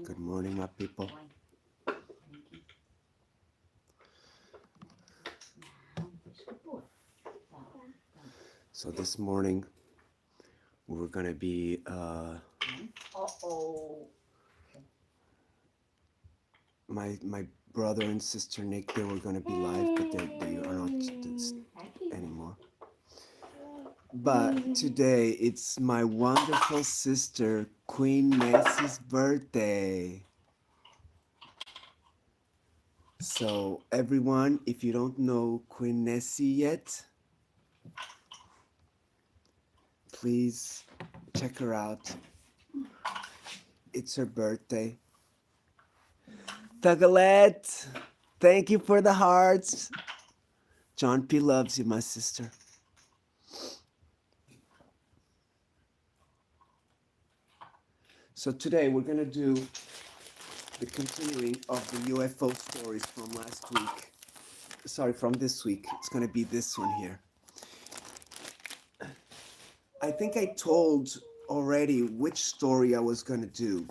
Good morning, my people. So this morning we're gonna be my brother and sister Nick, they were gonna be live, but they are not anymore. But today it's my wonderful sister Queen Nessie's birthday. So everyone, if you don't know Queen Nessie yet, please check her out. It's her birthday. Tagalet, thank you for the hearts. John P loves you, my sister. So today we're gonna do the continuing of the UFO stories from last week. Sorry, from this week. It's gonna be this one here. I think I told already which story I was gonna do,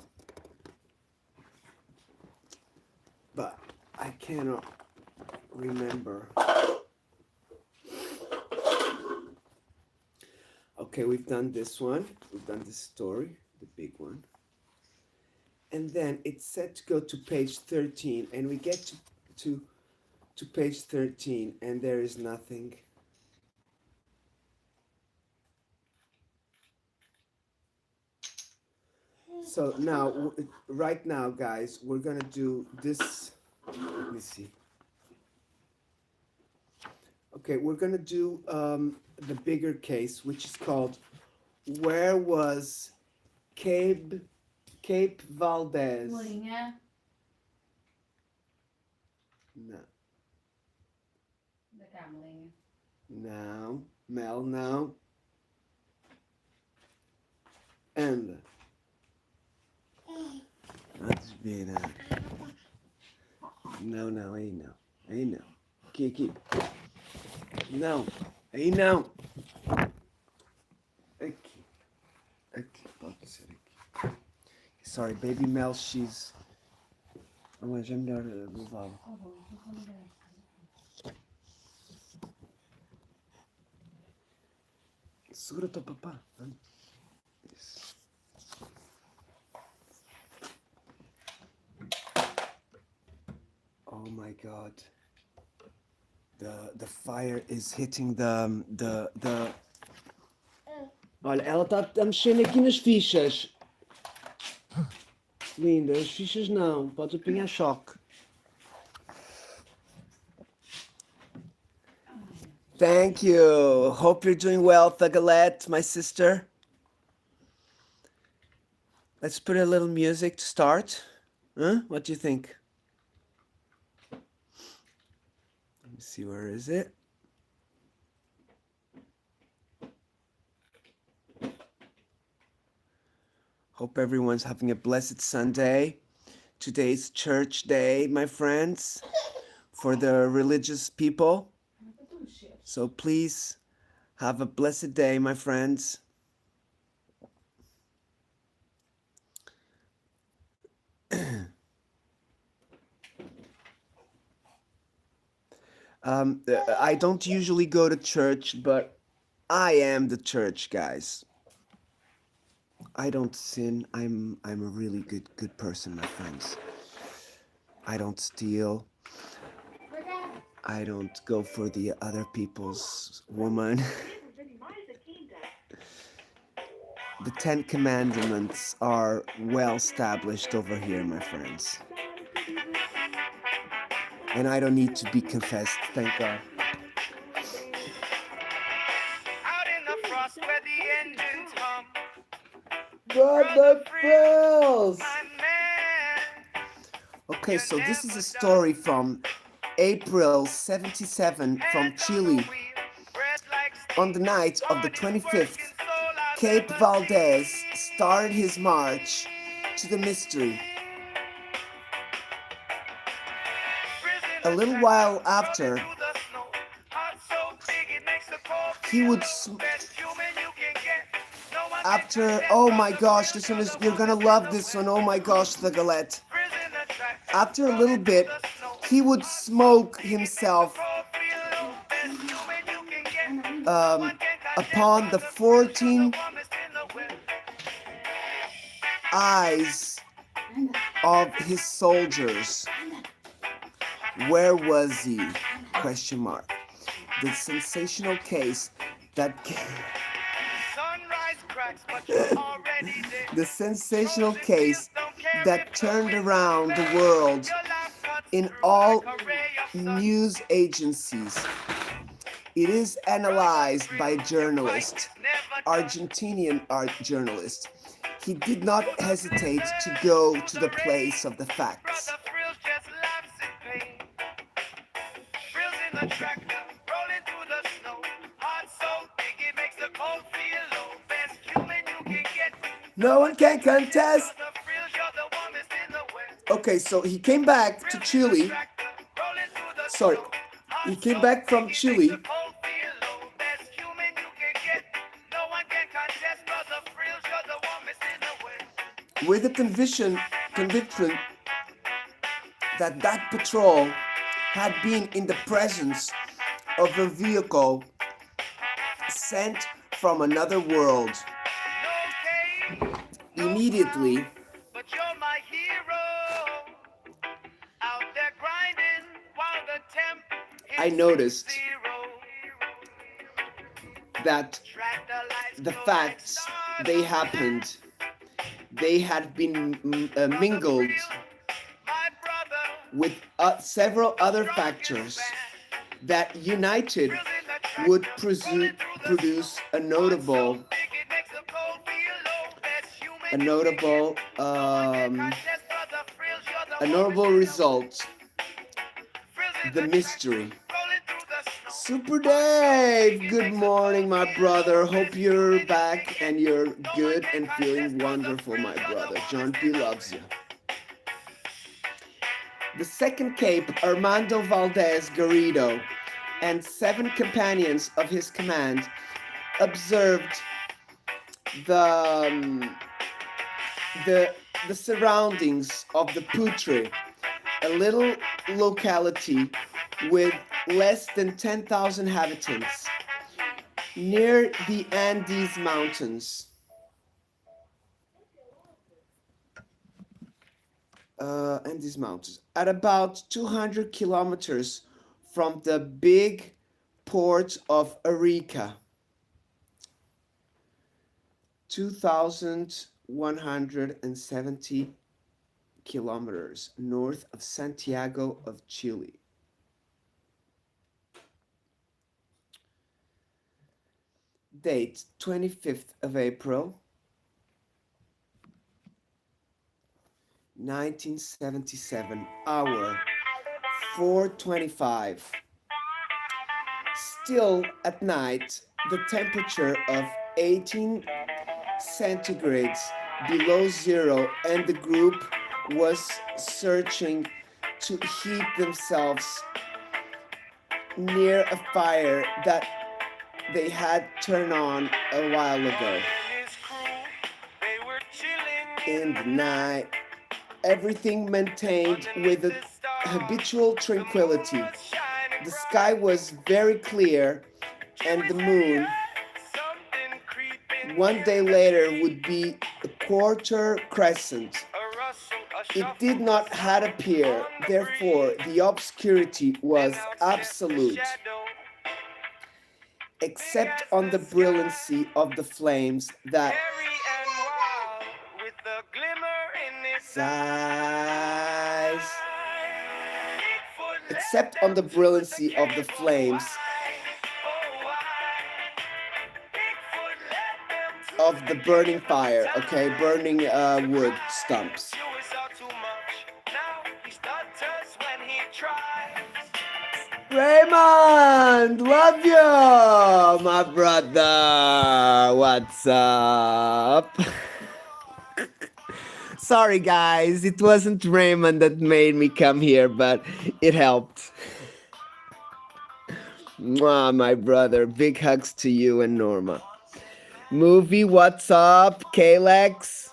but I cannot remember. Okay, we've done this one. We've done this story, the big one. And then it's set to go to page 13, and we get to page 13, and there is nothing. So now, right now, guys, we're gonna do this. Let me see. Okay, we're gonna do the bigger case, which is called "Where Was Cape Valdez?" Morinha. No. Da cá, Morinha. Now, Mel, now. And let's be that. No, aí não. Aí não. Aqui. Não, aí não. Aqui, pode ser aqui. Sorry, baby Mel, she's... Mas é melhor levá-la. Segura o teu papá. Isso. Oh my God. The fire is hitting the... Olha, ela está a mexer aqui nas fichas. Linda, as fichas não. Podes apanhar choque. Thank you. Hope you're doing well, Thagalet, my sister. Let's put a little music to start. Huh? What do you think? Let me see, where is it? Hope everyone's having a blessed Sunday. Today's church day, my friends, for the religious people. So please have a blessed day, my friends. I don't usually go to church, but I am the church, guys. I don't sin. I'm a really good person, my friends. I don't steal. I don't go for the other people's woman. The 10 Commandments are well established over here, my friends. And I don't need to be confessed, thank God. Out in the frost where the engines hum. Brother Frills! Okay, so this is a story from April 77 from Chile. On the night of the 25th, Cape Valdez started his march to the mystery. A little while after, he would after, oh my gosh, this one is, you're gonna love this one, oh my gosh, the galette. After a little bit, he would smoke himself upon the 14 eyes of his soldiers. Where was he? Question mark. The sensational case that the sensational case that turned around the world in all news agencies. It is analyzed by a journalist, Argentinian art journalist. He did not hesitate to go to the place of the facts. No one can contest. Okay, so he came back to Chile. Sorry, he came back from Chile with a conviction that that patrol had been in the presence of a vehicle sent from another world. Immediately, I noticed that the facts they happened, they had been mingled with several other factors that united would produce a notable result. The mystery. Super Dave, good morning, my brother. Hope you're back and you're good and feeling wonderful, my brother. John P. loves you. The second Cape, Armando Valdez Garrido, and 7 companions of his command observed the surroundings of the Putre, a little locality with less than 10,000 inhabitants, near the Andes Mountains. At about 200 kilometers from the big port of Arica, 2,170 kilometers north of Santiago of Chile. Date 25th of April 1977, hour 4:25. Still at night, the temperature of 18 centigrades below zero, and the group was searching to heat themselves near a fire that they had turned on a while ago. In the night, everything maintained with a habitual tranquility. The sky was very clear, and the moon, one day later, would be a quarter crescent. It did not had appear, therefore the obscurity was absolute, except on the brilliancy of the flames that sighs. Except on the brilliancy of the flames of the burning fire, okay, burning wood stumps. Raymond, love you, my brother. What's up? Sorry, guys, it wasn't Raymond that made me come here, but it helped. Mwah, my brother. Big hugs to you and Norma. Movie, what's up, Kalex?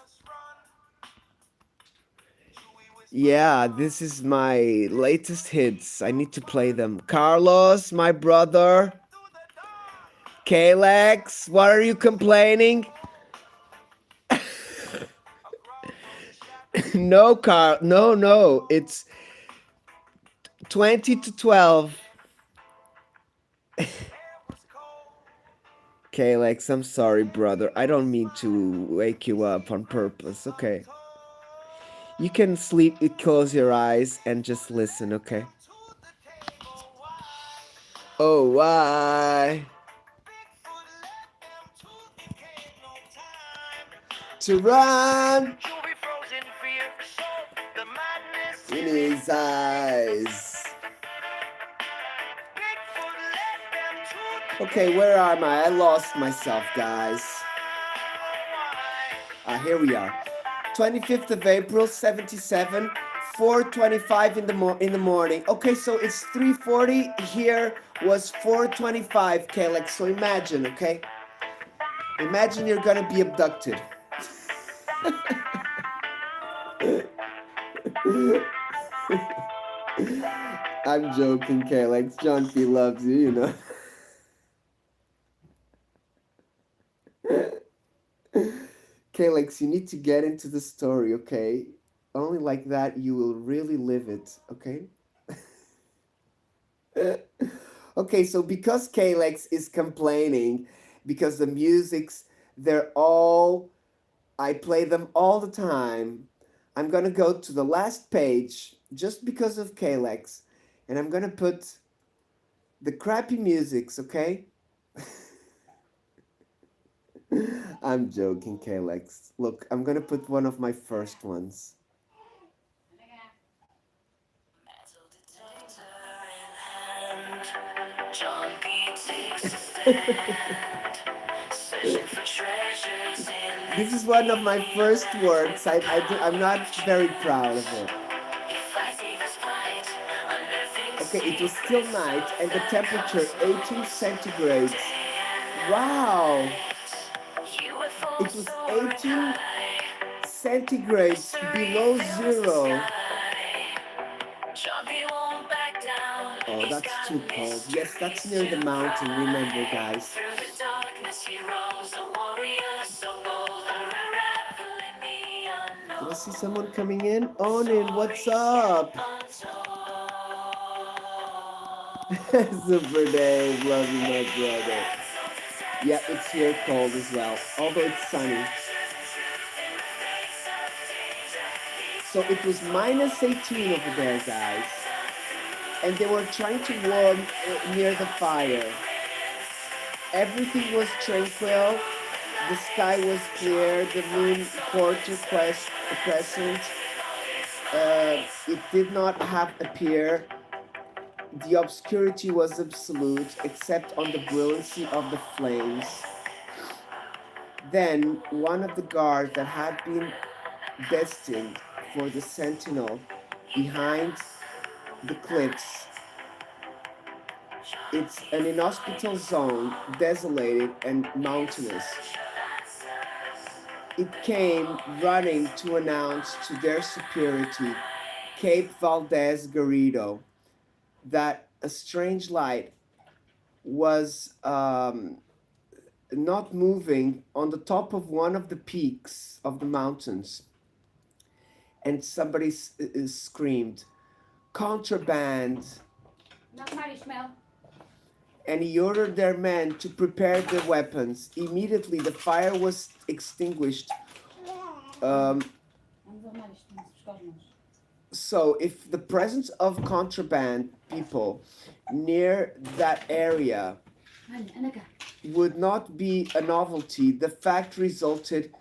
Yeah, this is my latest hits. I need to play them. Carlos, my brother. Kalex, what are you complaining? No, Carl. No, no. It's 20 to 12. Kalex, I'm sorry, brother. I don't mean to wake you up on purpose, okay? You can sleep, close your eyes, and just listen, okay? Oh, why? To run in his eyes. Okay, where am I? I lost myself, guys. Here we are. 25th of April, 77, 4:25 in the morning. Okay, so it's 3:40. Here was 4:25, Kalex. So imagine, okay? Imagine you're gonna be abducted. I'm joking, Kalex. John P loves you, you know. Kalex, you need to get into the story, okay? Only like that you will really live it, okay? Okay, so because Kalex is complaining, because the music's, they're all, I play them all the time, I'm gonna go to the last page just because of Kalex, and I'm gonna put the crappy musics, okay? I'm joking, Kalex. Look, I'm gonna put one of my first ones. This is one of my first works. I'm not very proud of it. Okay, it was still night and the temperature 18 centigrades. Wow! It was 18 centigrades below zero. Oh, that's too cold. Yes, that's near the mountain, remember, guys. Did I see someone coming in? Onin, what's up? Super Dave, love you, my brother. Yeah, it's here cold as well, although it's sunny. So it was minus 18 over there, guys. And they were trying to warm near the fire. Everything was tranquil. The sky was clear. The moon quarter crescent. It did not have appear. The obscurity was absolute, except on the brilliancy of the flames. Then one of the guards that had been destined for the sentinel behind the cliffs. It's an inhospitable zone, desolated and mountainous. It came running to announce to their superiority, Cape Valdez Garrido, that a strange light was not moving on the top of one of the peaks of the mountains. And somebody screamed, "Contraband!" And he ordered their men to prepare the weapons. Immediately, the fire was extinguished. So, if the presence of contraband people near that area would not be a novelty, the fact resulted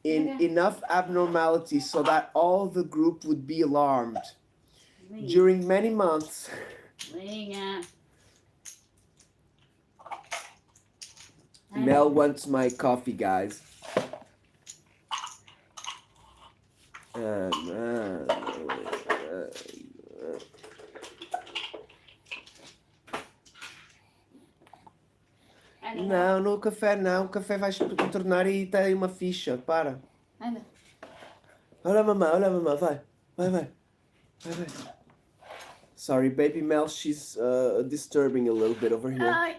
in enough abnormality so that all the group would be alarmed. During many months, Mel wants my coffee, guys. Não, no café não. O café vais tornar e tem uma ficha. Para. Anda. Olha a mamã, vai. Vai. Sorry, baby Mel, she's disturbing a little bit over here. Ai.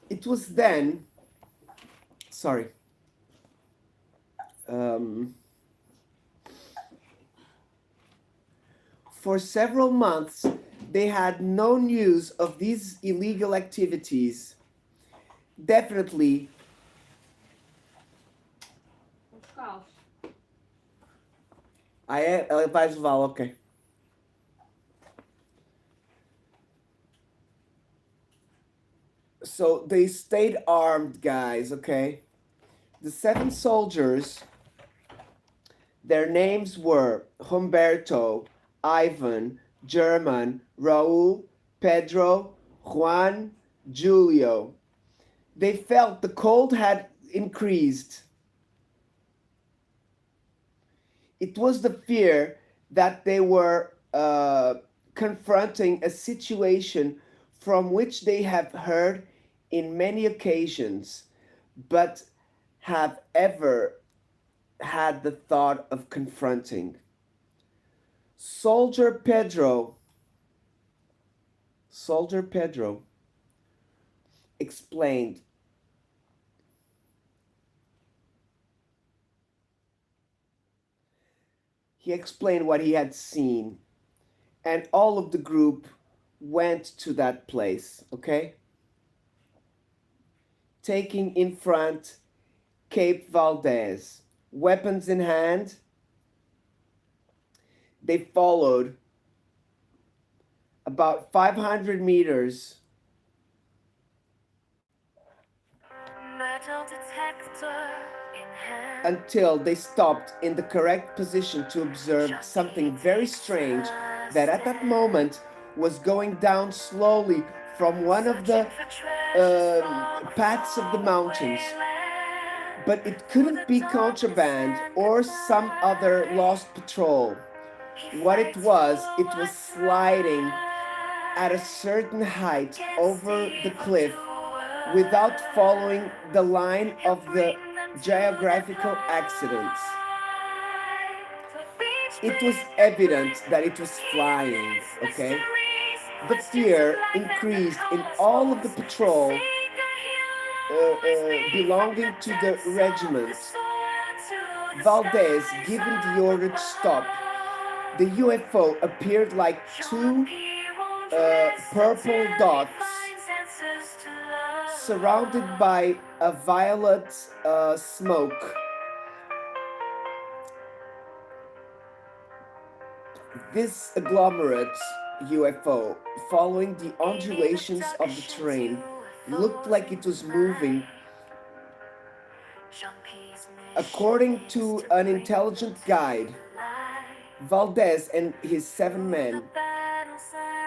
It was then. Sorry. For several months, they had no news of these illegal activities. Definitely, Os caos. ela vai levar, ok. So they stayed armed, guys, okay? The 7 soldiers, their names were Humberto, Ivan, German, Raul, Pedro, Juan, Julio. They felt the cold had increased. It was the fear that they were confronting a situation from which they have heard in many occasions, but have ever had the thought of confronting. Soldier Pedro explained. He explained what he had seen, and all of the group went to that place, okay? Taking in front Cape Valdez, weapons in hand, they followed about 500 meters Metal detector in hand. until they stopped in the correct position to observe something very strange that at that moment was going down slowly from one of the paths of the mountains. But it couldn't be contraband or some other lost patrol. What it was sliding at a certain height over the cliff without following the line of the geographical accidents. It was evident that it was flying, okay? The fear increased in all of the patrol belonging to the regiment. Valdez, given the order to stop, the UFO appeared like 2 purple dots surrounded by a violet smoke. This agglomerate UFO, following the undulations of the terrain, looked like it was moving. According to an intelligent guide, Valdez and his 7 men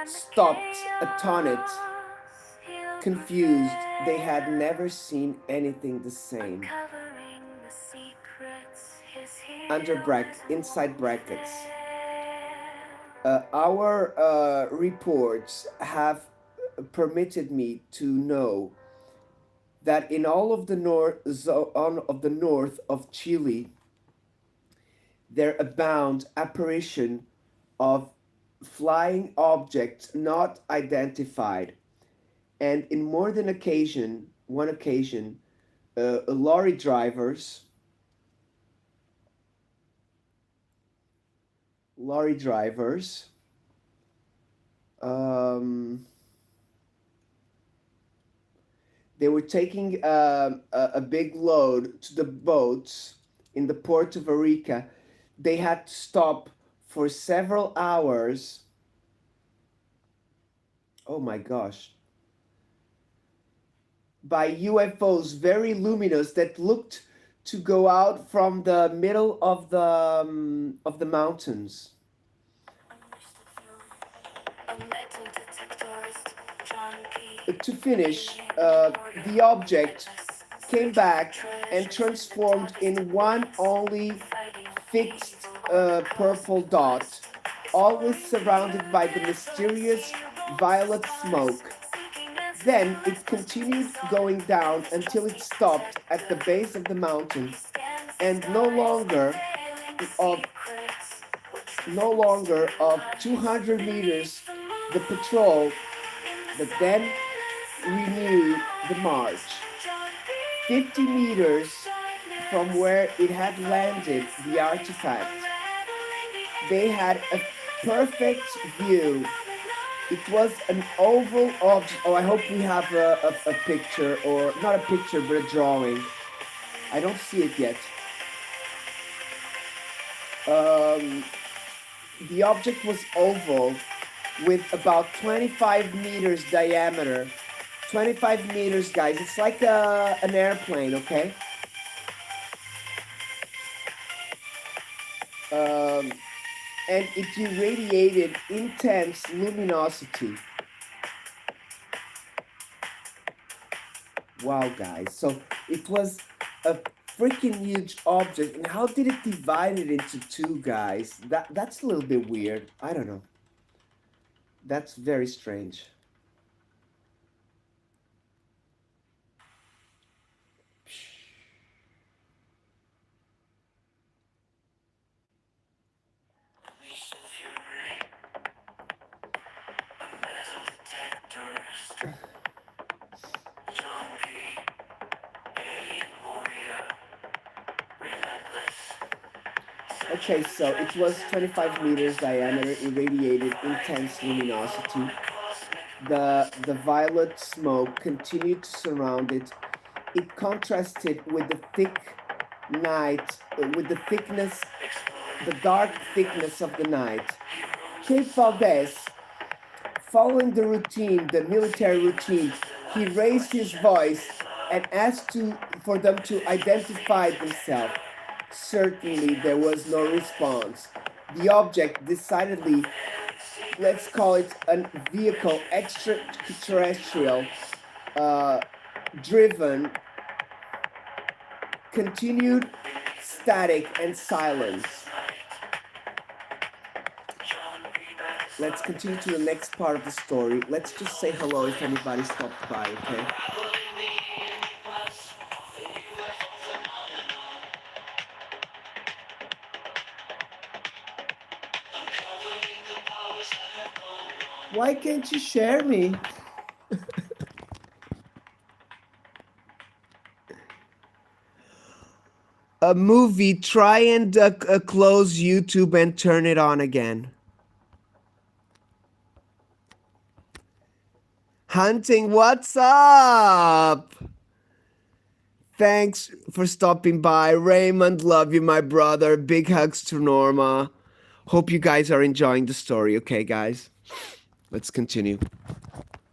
stopped attoned, confused. They had never seen anything the same. Inside brackets. Our reports have permitted me to know that in all of the north of Chile, there abound apparition of flying objects not identified, and in more than one occasion, lorry drivers they were taking a big load to the boats in the port of Arica. They had to stop for several hours. Oh my gosh. By UFOs, very luminous, that looked to go out from the middle of the mountains. To finish, the object came back and transformed in one only fixed purple dot, always surrounded by the mysterious violet smoke. Then it continued going down until it stopped at the base of the mountain, and of no longer of 200 meters, the patrol that then renewed the march. 50 meters from where it had landed the artifact, they had a perfect view. It was an oval object. Oh, I hope we have a picture, or not a picture, but a drawing. I don't see it yet. Um, the object was oval with about 25 meters diameter. 25 meters, guys. It's like an airplane, okay? Um, and it irradiated intense luminosity. Wow, guys. So it was a freaking huge object. And how did it divide it into two, guys? That's a little bit weird. I don't know. That's very strange. Okay, so it was 25 meters diameter, irradiated intense luminosity. The violet smoke continued to surround it. It contrasted with the thickness, the dark thickness of the night. Cape Valdez, following the military routine, he raised his voice and asked for them to identify themselves. Certainly, there was no response. The object, decidedly, let's call it a vehicle, extraterrestrial, driven, continued static and silence. Let's continue to the next part of the story. Let's just say hello if anybody stopped by, okay? Why can't you share me? A movie, try and close YouTube and turn it on again. Hunting, what's up? Thanks for stopping by. Raymond, love you, my brother. Big hugs to Norma. Hope you guys are enjoying the story. Okay, guys, let's continue.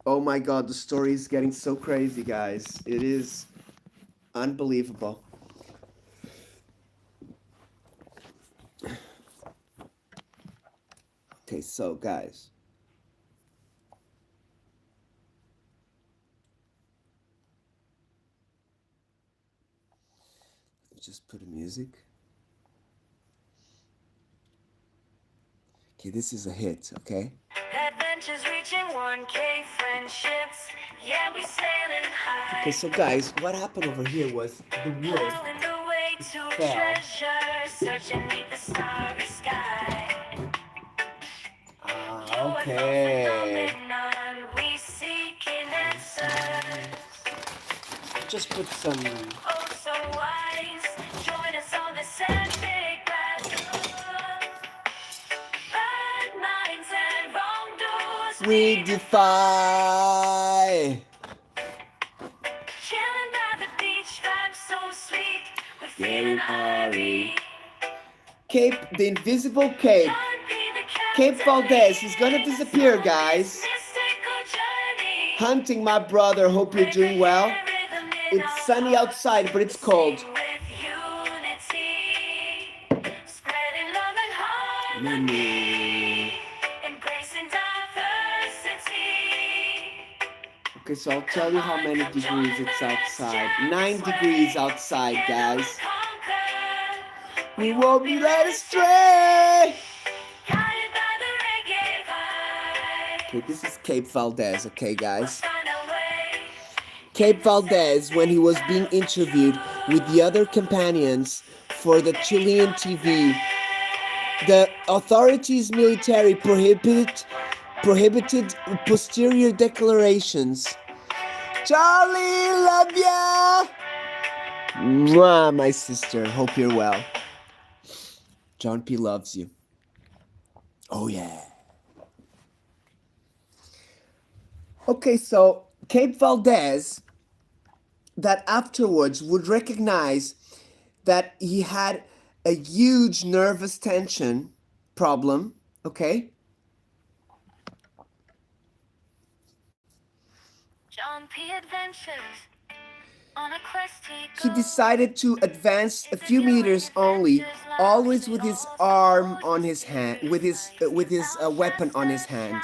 Oh my god, the story is getting so crazy, guys. It is unbelievable. Okay, so guys, just put a music. Okay, this is a hit, okay? Adventures reaching 1K friendships. Yeah, we sailing high. Okay, so guys, what happened over here was the wood fell. Searching beneath the starry sky. Okay. Just put some. Oh, so wise. Join us on this epic bad minds and wrongdoers we defy. Chilling by the beach, vibe so sweet. We're feeling Ari. Cape, the invisible Cape. Cape Valdez is gonna disappear, guys. Hunting, my brother. Hope you're doing well. It's sunny outside, but it's cold. Okay, so I'll tell you how many degrees it's outside. 9 degrees outside, guys. We won't be led astray. Okay, this is Cape Valdez, okay, guys? Cape Valdez, when he was being interviewed with the other companions for the Chilean TV, the authorities military prohibited posterior declarations. Charlie, love ya! Mwah, my sister. Hope you're well. John P loves you. Oh yeah. Okay, so Cape Valdez, that afterwards would recognize that he had a huge nervous tension problem, okay? John P. Adventures. On a quest He decided to advance a few meters only, always with his arm on his hand, with his weapon on his hand.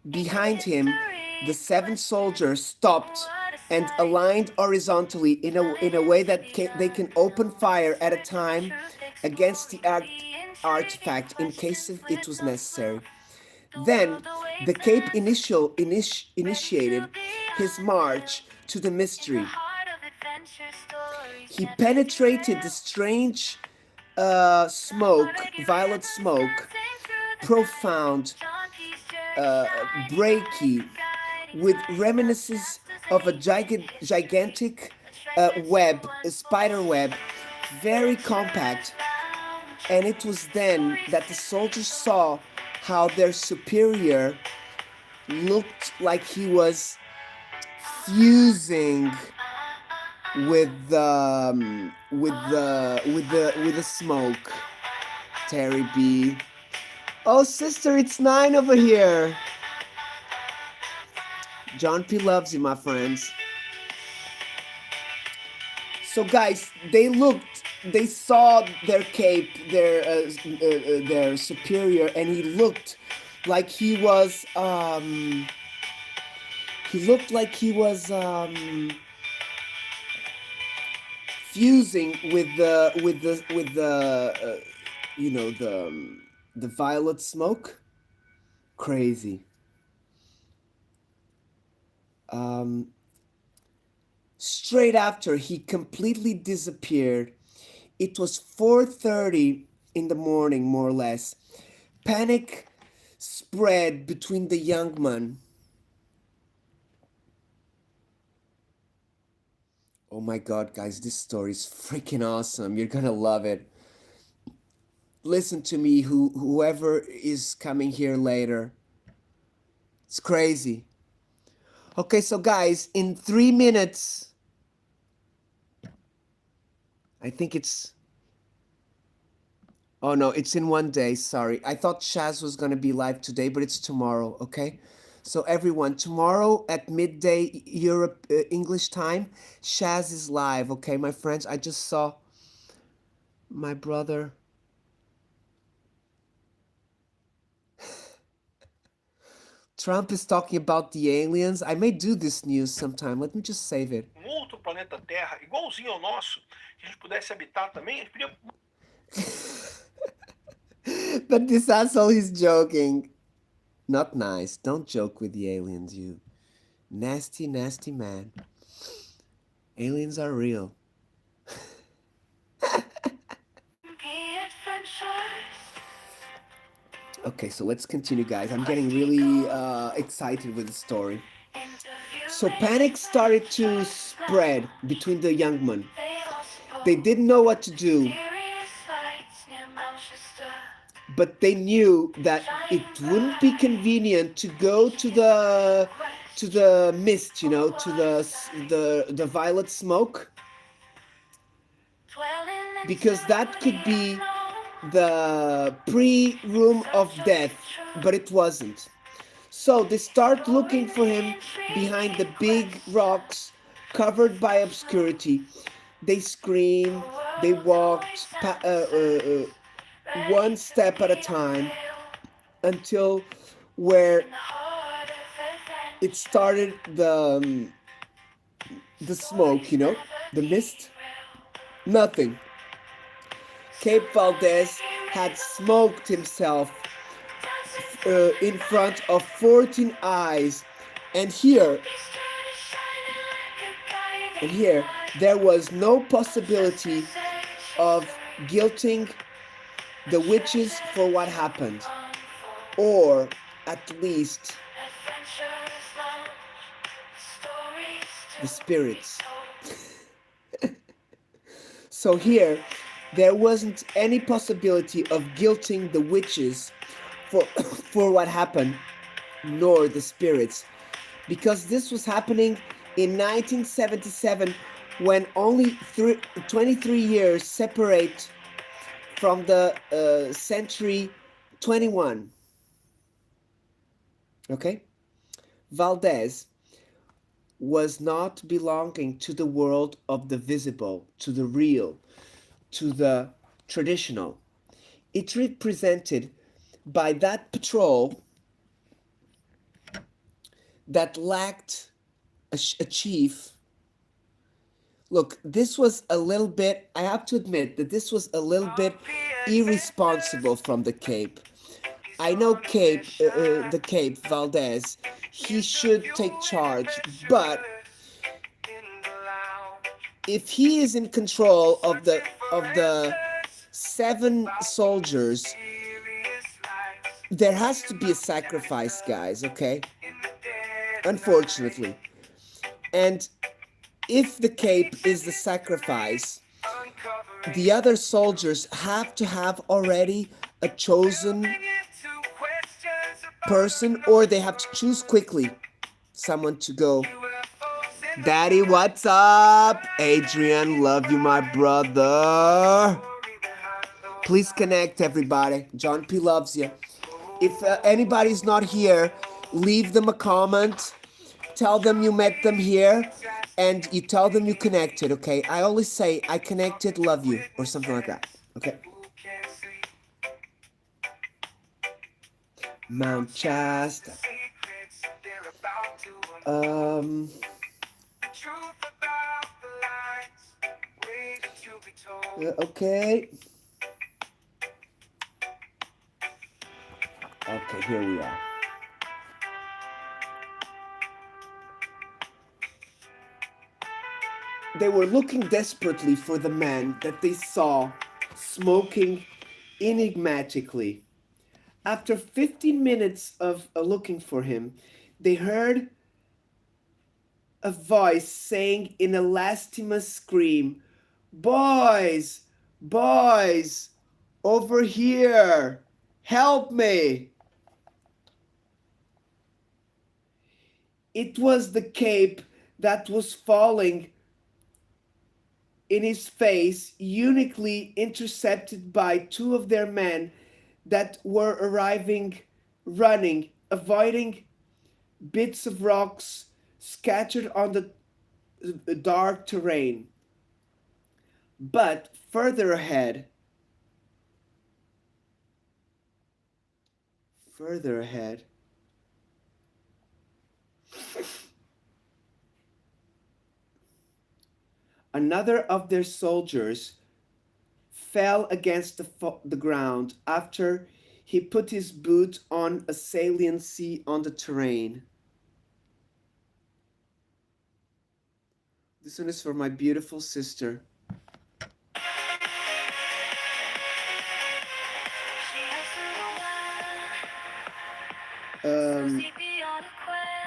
Behind him, the seven soldiers stopped and aligned horizontally in a way that they can open fire at a time against the artifact in case it was necessary. Then the Cape initiated his march to the mystery. He penetrated the strange smoke, violet smoke, profound, breaky, with reminiscences of a gigantic web, a spider web, very compact. And it was then that the soldiers saw how their superior looked like he was fusing with the smoke. Terry B. Oh, sister, it's 9 over here. John P loves you, my friends. So, guys, they saw their cape, their superior, and he looked like he was, fusing with the the violet smoke. Crazy. Um, Straight after he completely disappeared, it was 4:30 in the morning, more or less. Panic spread between the young men. Oh my god, guys, this story is freaking awesome. You're gonna love it. Listen to me, whoever is coming here later. It's crazy. Okay, so guys, in 3 minutes, I think it's. Oh no, it's in one day. Sorry. I thought Shaz was going to be live today, but it's tomorrow, okay? So everyone, tomorrow at midday Europe English time, Shaz is live, okay, my friends? I just saw my brother. Trump is talking about the aliens. I may do this news sometime. Let me just save it. Outro planeta Terra, igualzinho ao nosso, que a gente pudesse habitar também, a gente podia. But this asshole is joking. Not nice. Don't joke with the aliens, you nasty, nasty man. Aliens are real. Okay, so let's continue, guys. I'm getting really excited with the story. So panic started to spread between the young men. They didn't know what to do, but they knew that it wouldn't be convenient to go to the mist, to the violet smoke, because that could be the pre-room of death, but it wasn't. So they start looking for him behind the big rocks covered by obscurity. They scream, they walked one step at a time until where it started the smoke, the mist. Nothing. Cape Valdez had smoked himself in front of 14 eyes, and here and here there was no possibility of guilting the witches for what happened, or at least the spirits. So here, there wasn't any possibility of guilting the witches for, for what happened, nor the spirits, because this was happening in 1977 when only 23 years separate from the century 21. Okay? Valdez was not belonging to the world of the visible, to the real, to the traditional. It represented by that patrol that lacked a chief. Look, this was a little bit, I have to admit that this was a little bit irresponsible from the Cape. I know the Cape Valdez, he should take charge, but if he is in control of the 7 soldiers, there has to be a sacrifice, guys, okay? Unfortunately. And if the Cape is the sacrifice, the other soldiers have to have already a chosen person, or they have to choose quickly someone to go. Daddy, what's up? Adrian, love you, my brother. Please connect, everybody. John P loves you. If anybody's not here, leave them a comment. Tell them you met them here, and you tell them you connected, okay? I always say, I connected, love you, or something like that, okay? Mount Shasta. Okay. Okay, here we are. They were looking desperately for the man that they saw smoking enigmatically. After 15 minutes of looking for him, they heard a voice saying in a lastimous scream, "Boys, boys, over here, help me." It was the Cape that was falling in his face, uniquely intercepted by 2 of their men that were arriving, running, avoiding bits of rocks scattered on the dark terrain. But further ahead, another of their soldiers fell against the ground after he put his boot on a saliency on the terrain. This one is for my beautiful sister.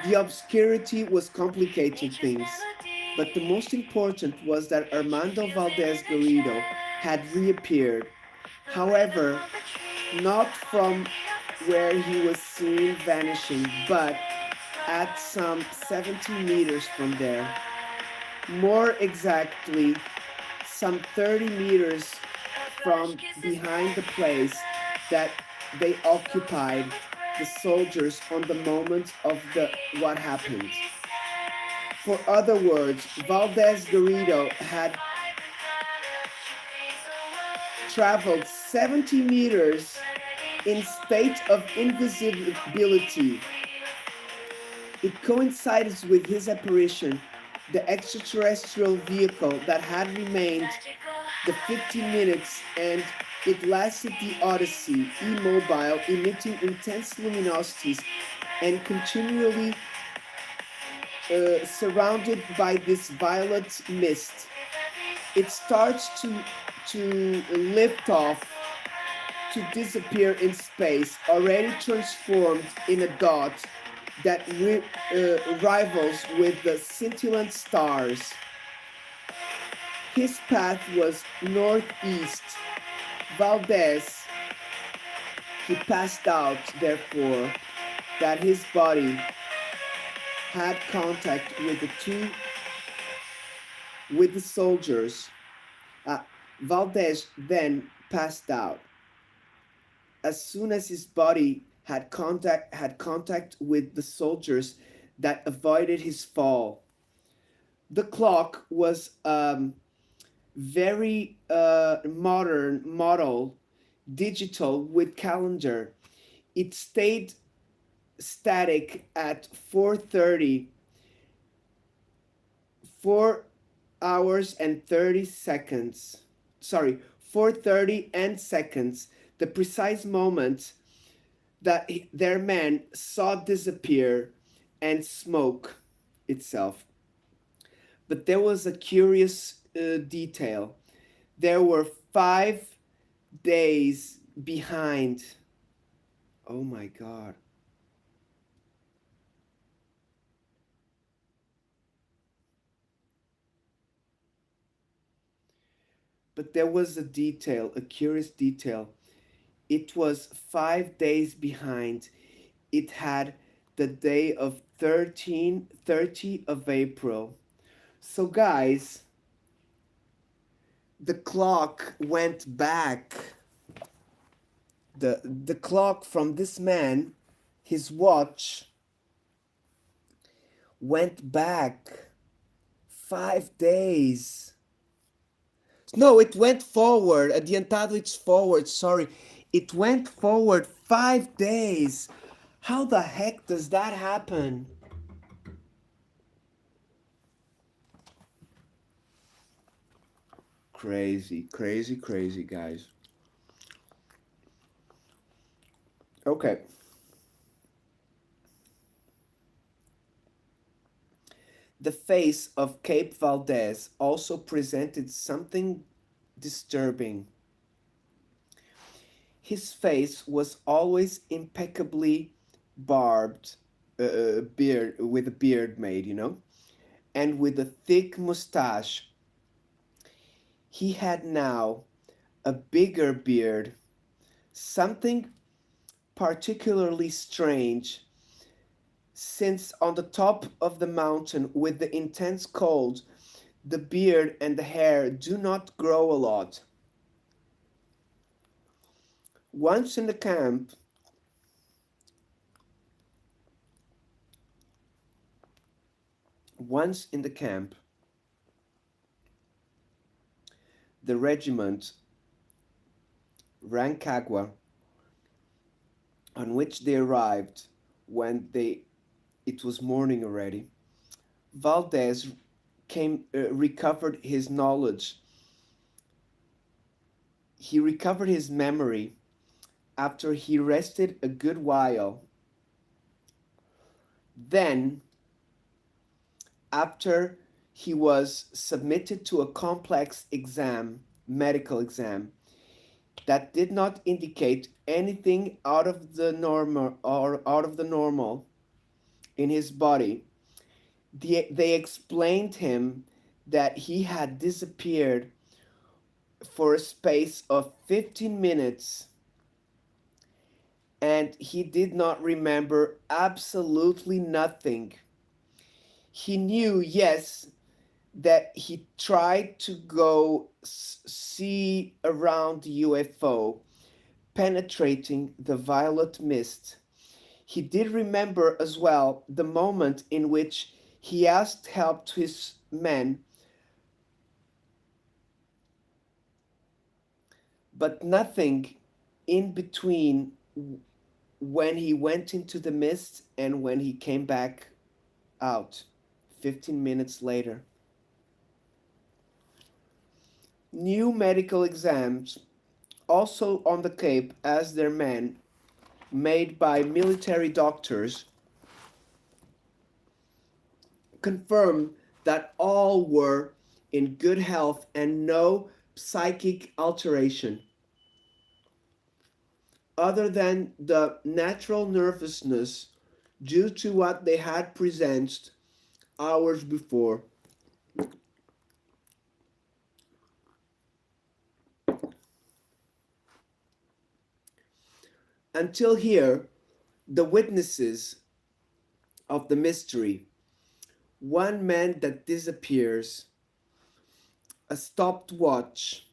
The obscurity was complicating things, but the most important was that Armando Valdez Garrido had reappeared. However, not from where he was seen vanishing, but at some 70 meters from there. More exactly, some 30 meters from behind the place that they occupied, the soldiers on the moment of what happened. For other words, Valdez Garrido had traveled 70 meters in state of invisibility. It coincides with his apparition, the extraterrestrial vehicle that had remained the 15 minutes and It lasted the Odyssey, immobile, emitting intense luminosities, and continually surrounded by this violet mist. It starts to lift off, to disappear in space, already transformed in a dot that rivals with the scintillant stars. His path was northeast. Valdez, he passed out, therefore, that his body had contact with the soldiers. Uh, Valdez then passed out. As soon as his body had contact with the soldiers that avoided his fall. The clock was very modern model, digital with calendar. It stayed static at 4:30, 4 hours and 30 seconds. Sorry, 4:30 and seconds. The precise moment that their man saw disappear and smoke itself. But there was a curious detail. There were 5 days behind. Oh my God. But there was a detail, a curious detail. It was 5 days behind. It had the day of 30 of April. So, guys, the clock went back. The clock from this man, his watch, went back 5 days. No, it went forward. Adiantado, it's forward. Sorry. It went forward 5 days. How the heck does that happen? Crazy, crazy, crazy, guys. Okay. The face of Cape Valdez also presented something disturbing. His face was always impeccably barbed, beard with a beard made, and with a thick mustache. He had now a bigger beard, something particularly strange, since on the top of the mountain with the intense cold, the beard and the hair do not grow a lot. Once in the camp, once in the camp, the regiment Rancagua, on which they arrived when it was morning already, Valdez recovered his knowledge. He recovered his memory after he rested a good while. Then, after he was submitted to a complex medical exam, that did not indicate anything out of the normal in his body. They explained him that he had disappeared for a space of 15 minutes and he did not remember absolutely nothing. He knew, yes, that he tried to go see around the UFO, penetrating the violet mist. He did remember as well the moment in which he asked help to his men, but nothing in between when he went into the mist and when he came back out 15 minutes later. New medical exams also on the Cape as their men, made by military doctors, confirm that all were in good health and no psychic alteration other than the natural nervousness due to what they had presenced hours before. Until here, the witnesses of the mystery, one man that disappears, a stopped watch,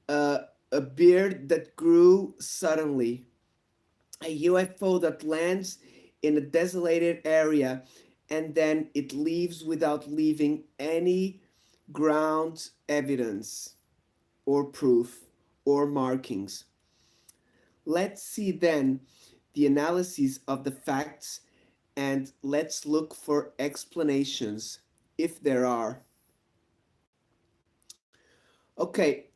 a beard that grew suddenly, a UFO that lands in a desolated area and then it leaves without leaving any ground evidence or proof or markings. Let's see then the analysis of the facts and let's look for explanations if there are. Okay,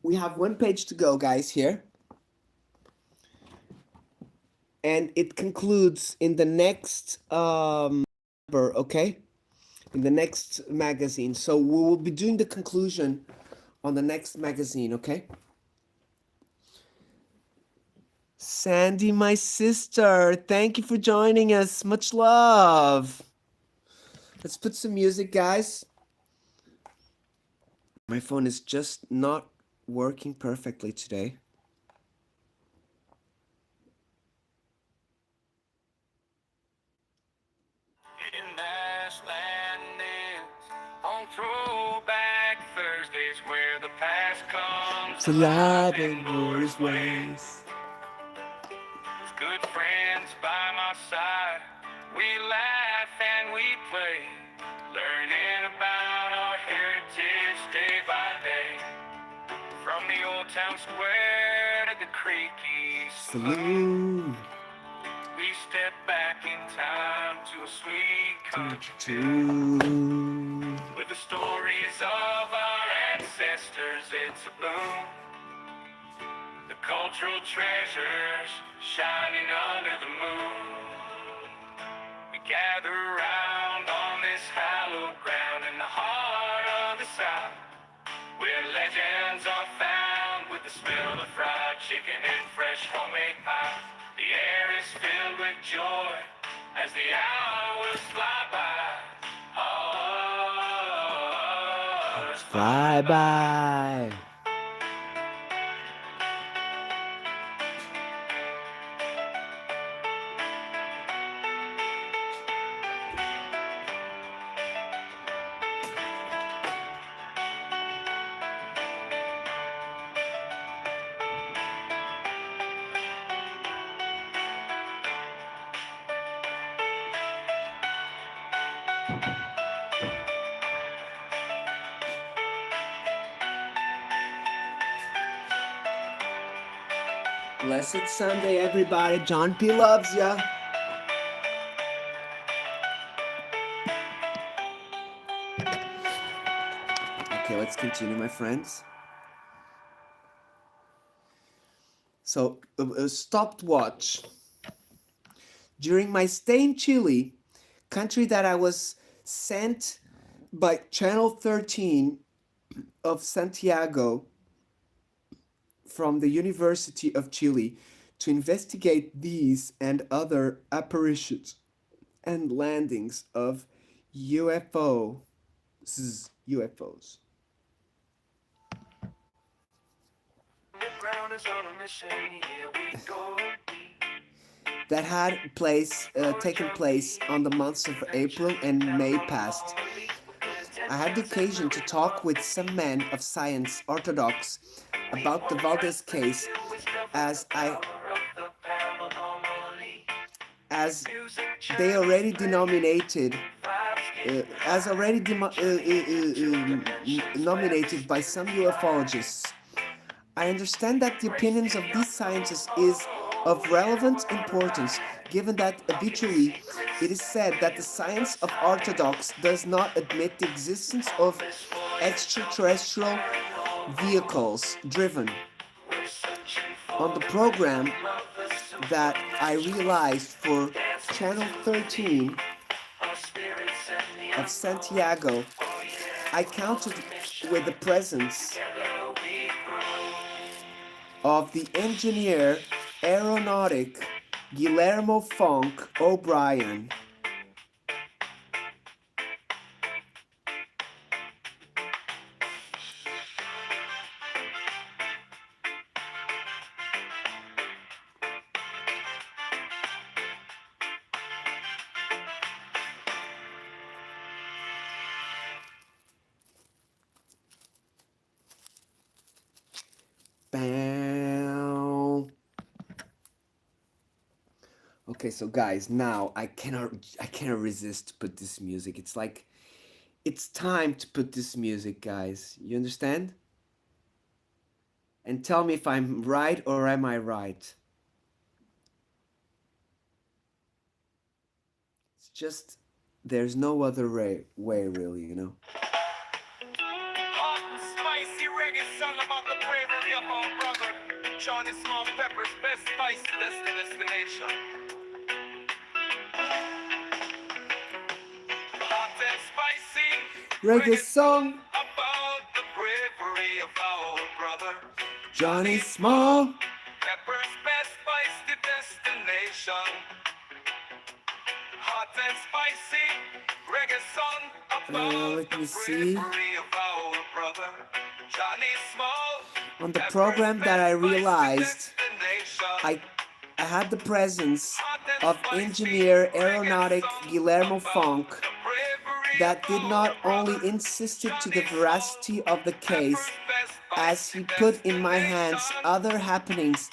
we have one page to go, guys, here. And it concludes in the next number, okay? In the next magazine. So we will be doing the conclusion on the next magazine, okay? Sandy, my sister, thank you for joining us. Much love. Let's put some music, guys. My phone is just not working perfectly today. In Nash Landings on Throwback Thursdays where the past comes alive in glorious ways. With good friends by my side, we laugh and we play, learning about our heritage day by day. From the old town square to the creaky saloon, we step back in time to a sweet country tune. With the stories of our ancestors, it's a boom. The cultural treasures shining under the moon. We gather round on this hallowed ground in the heart of the South, where legends are found with the smell of fried chicken and fresh homemade pie. The air is filled with joy as the hours fly by. Hours fly by. Blessed Sunday, everybody. John P. loves ya. Okay, let's continue, my friends. So, a stopped watch. During my stay in Chile, country that I was sent by Channel 13 of Santiago from the University of Chile to investigate these and other apparitions and landings of UFOs. That had taken place on the months of April and May past. I had the occasion to talk with some men of science, orthodox, about the Valdez case, as they already denominated nominated by some ufologists. I understand that the opinions of these scientists is of relevant importance, given that habitually it is said that the science of orthodox does not admit the existence of extraterrestrial vehicles driven. We're searching On for the the program rhythm of the that I realized supernatural. for Dancing Channel to the beat 13 of spirits and the of unknown. Santiago, Oh I yeah, on counted a mission. with the presence Together we grow. of the engineer aeronautic Guillermo Funk O'Brien. Bam. Okay, so guys, now I cannot resist to put this music. It's like it's time to put this music, guys. You understand? And tell me if I'm right or am I right? It's just there's no other way really, you know. Hot and spicy reggae song about the bravery of our brother. Johnny Small Pepper's best spice destination. Hot and spicy Reggae reggae song song, about the bravery of our brother. Johnny Johnny Small Small. Pepper's best spice destination. Hot and spicy reggae song about Let the me see. bravery of our brother. Johnny Small On the Pepper's program that best I spice realized, destination. I I had the presence Hot and of spicy engineer reggae aeronautic song Guillermo about Funk the bravery of that did our not only brother. insisted to the Johnny Small veracity of the Pepper's case, best as spice he put in my hands destination. other happenings,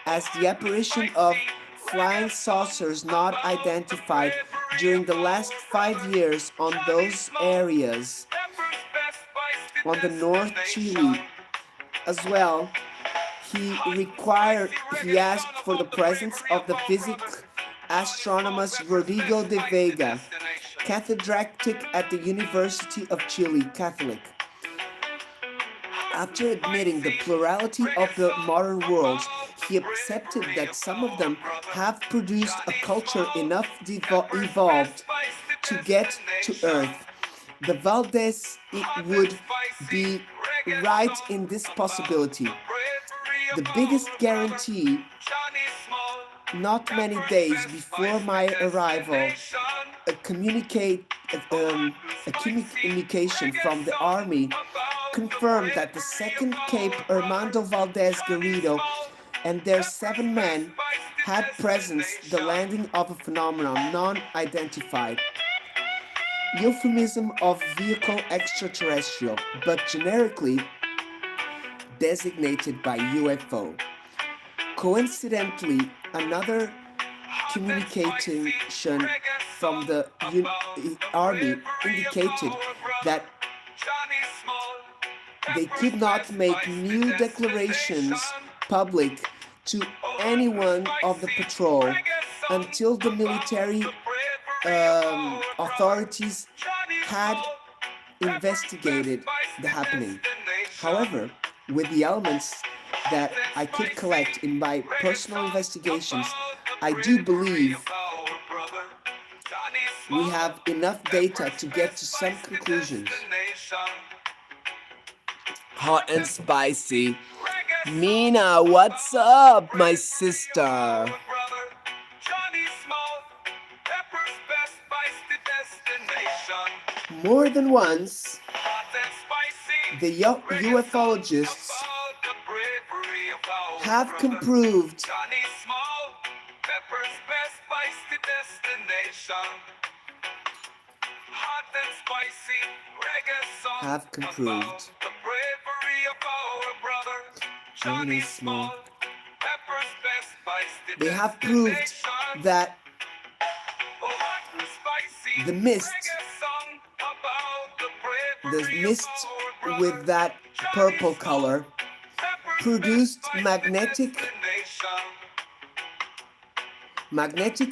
as the Hot and apparition of spicy flying reggae song saucers not about the identified bravery during of the last our 5 years brother. on Johnny those Small areas Pepper's best spice on the North destination. Chile as well. He Hot and required, spicy he reggae song asked for the about the presence bravery of of the our brother. physics Johnny Small astronomers Pepper's best Rodrigo de spice Vega, destination. catedrátic at the University of Chile, Catholic. Hot and After admitting the spicy plurality reggae of the song modern worlds, about the he accepted bravery that of some of our them brother. have produced a Johnny culture Small enough Pepper's best evolved spice to get to destination. Earth. The Valdez, it Hot and would spicy be reggae right song in this about the possibility. bravery of The biggest our brother. guarantee, Johnny Small not many Pepper's days best before spice my arrival, destination. a communicate Hot and a spicy communication reggae from the song army about the confirmed that the bravery of second Cape our brother. Armando Valdez Johnny Garrido Small and their Pepper's 7 men best spice had presence the destination. landing of a phenomenon non-identified, euphemism of vehicle extraterrestrial, but generically designated by UFO. Coincidentally, another Hot and spicy communication reggae from song the about the army bravery of indicated our brother. that Johnny Small they Pepper's could best not make spice new declarations destination. public to Oh, hot and anyone of the spicy patrol reggae song until the about military the bravery of our brother. authorities Johnny had Small Pepper's best investigated spice the happening. destination. However, with the elements Hot that and I could spicy collect in my reggae personal song investigations, about the I do bravery of believe our brother. Johnny we Small have enough data Pepper's to get best to some spice conclusions. destination. Hot and spicy. Reggae song Mina, what's about up, the my bravery of our sister? brother. Johnny Small Pepper's best spice destination. More than once, Hot and spicy the reggae song ufologists about the bravery of our have brother. proved, Johnny Small Pepper's best spice destination. Hot and spicy reggae song have about proved. the bravery of our brother. Johnny Small Pepper's best spice They have proved destination. that Oh, hot and spicy the mist, reggae song about the the bravery of mist our with brother. that Johnny purple Small color Pepper's produced best spice magnetic destination.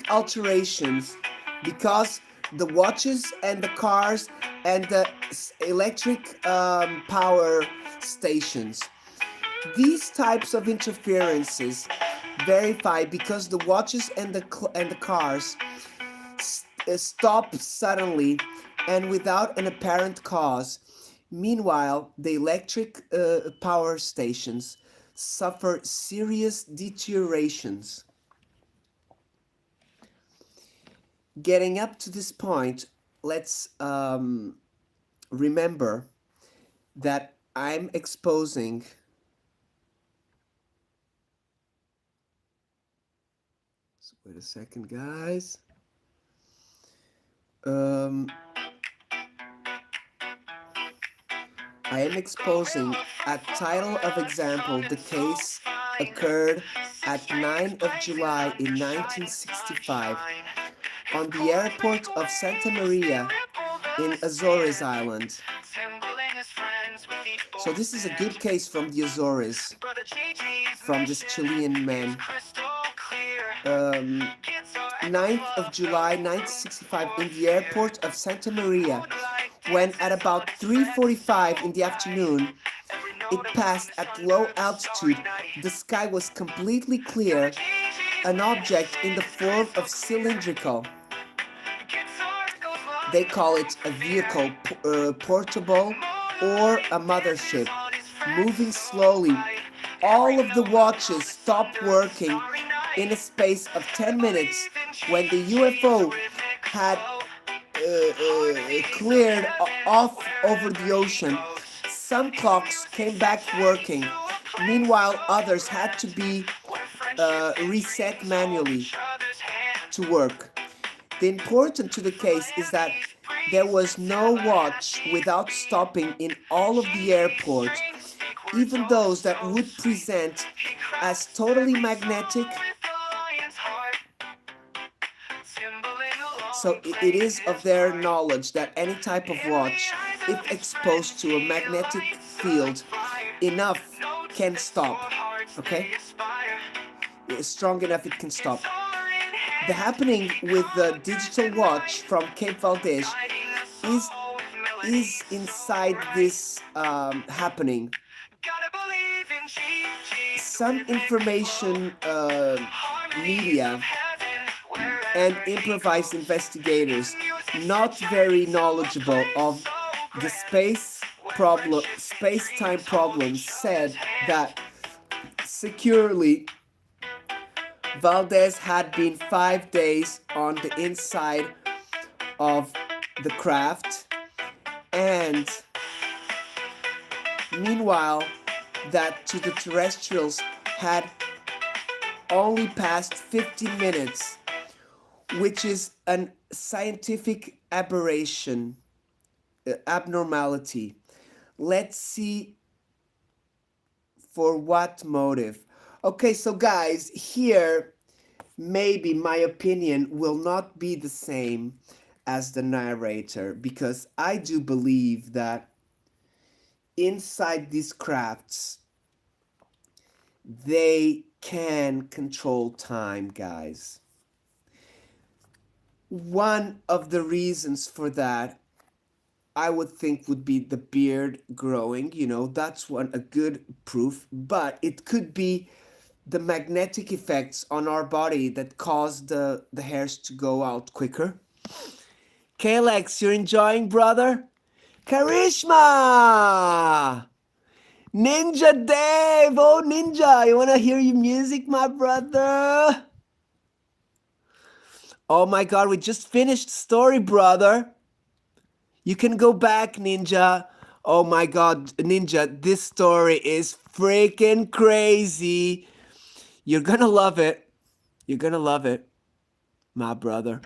alterations because the watches and the cars and the electric power stations. These types of interferences verify because the watches and the cars stop suddenly and without an apparent cause. Meanwhile, the electric power stations suffer serious deteriorations. Getting up to this point, let's remember that I'm exposing so wait a second, guys. I am exposing a title of example. The case occurred at 9 of July in 1965 on the airport of Santa Maria in Azores Island. So this is a good case from the Azores, from this Chilean man. 9th of July 1965 in the airport of Santa Maria, when at about 3:45 in the afternoon it passed at low altitude. The sky was completely clear. An object in the form of cylindrical, they call it a vehicle, portable or a mothership, moving slowly. All of the watches stopped working in a space of 10 minutes. When the UFO had cleared off over the ocean, some clocks came back working. Meanwhile, others had to be reset manually to work. The important to the case is that there was no watch without stopping in all of the airport, even those that would present as totally magnetic. So it is of their knowledge that any type of watch, if exposed to a magnetic field enough, can stop. Okay? It's strong enough, it can stop. The happening with the digital watch from Cape Valdez is inside this happening. Some information media and improvised investigators, not very knowledgeable of the space-time problems, said that securely Valdez had been 5 days on the inside of the craft, and meanwhile that to the terrestrials had only passed 15 minutes, which is a scientific aberration, abnormality. Let's see for what motive. Okay, so guys, here maybe my opinion will not be the same as the narrator, because I do believe that inside these crafts they can control time, guys. One of the reasons for that, I would think, would be the beard growing. That's a good proof. But it could be the magnetic effects on our body that cause the hairs to go out quicker. Kalex, you're enjoying, brother? Karishma! Ninja Dave! Oh, Ninja, you want to hear your music, my brother? Oh my God, we just finished story, brother. You can go back, Ninja. Oh my God, Ninja, this story is freaking crazy. You're gonna love it. You're gonna love it, my brother.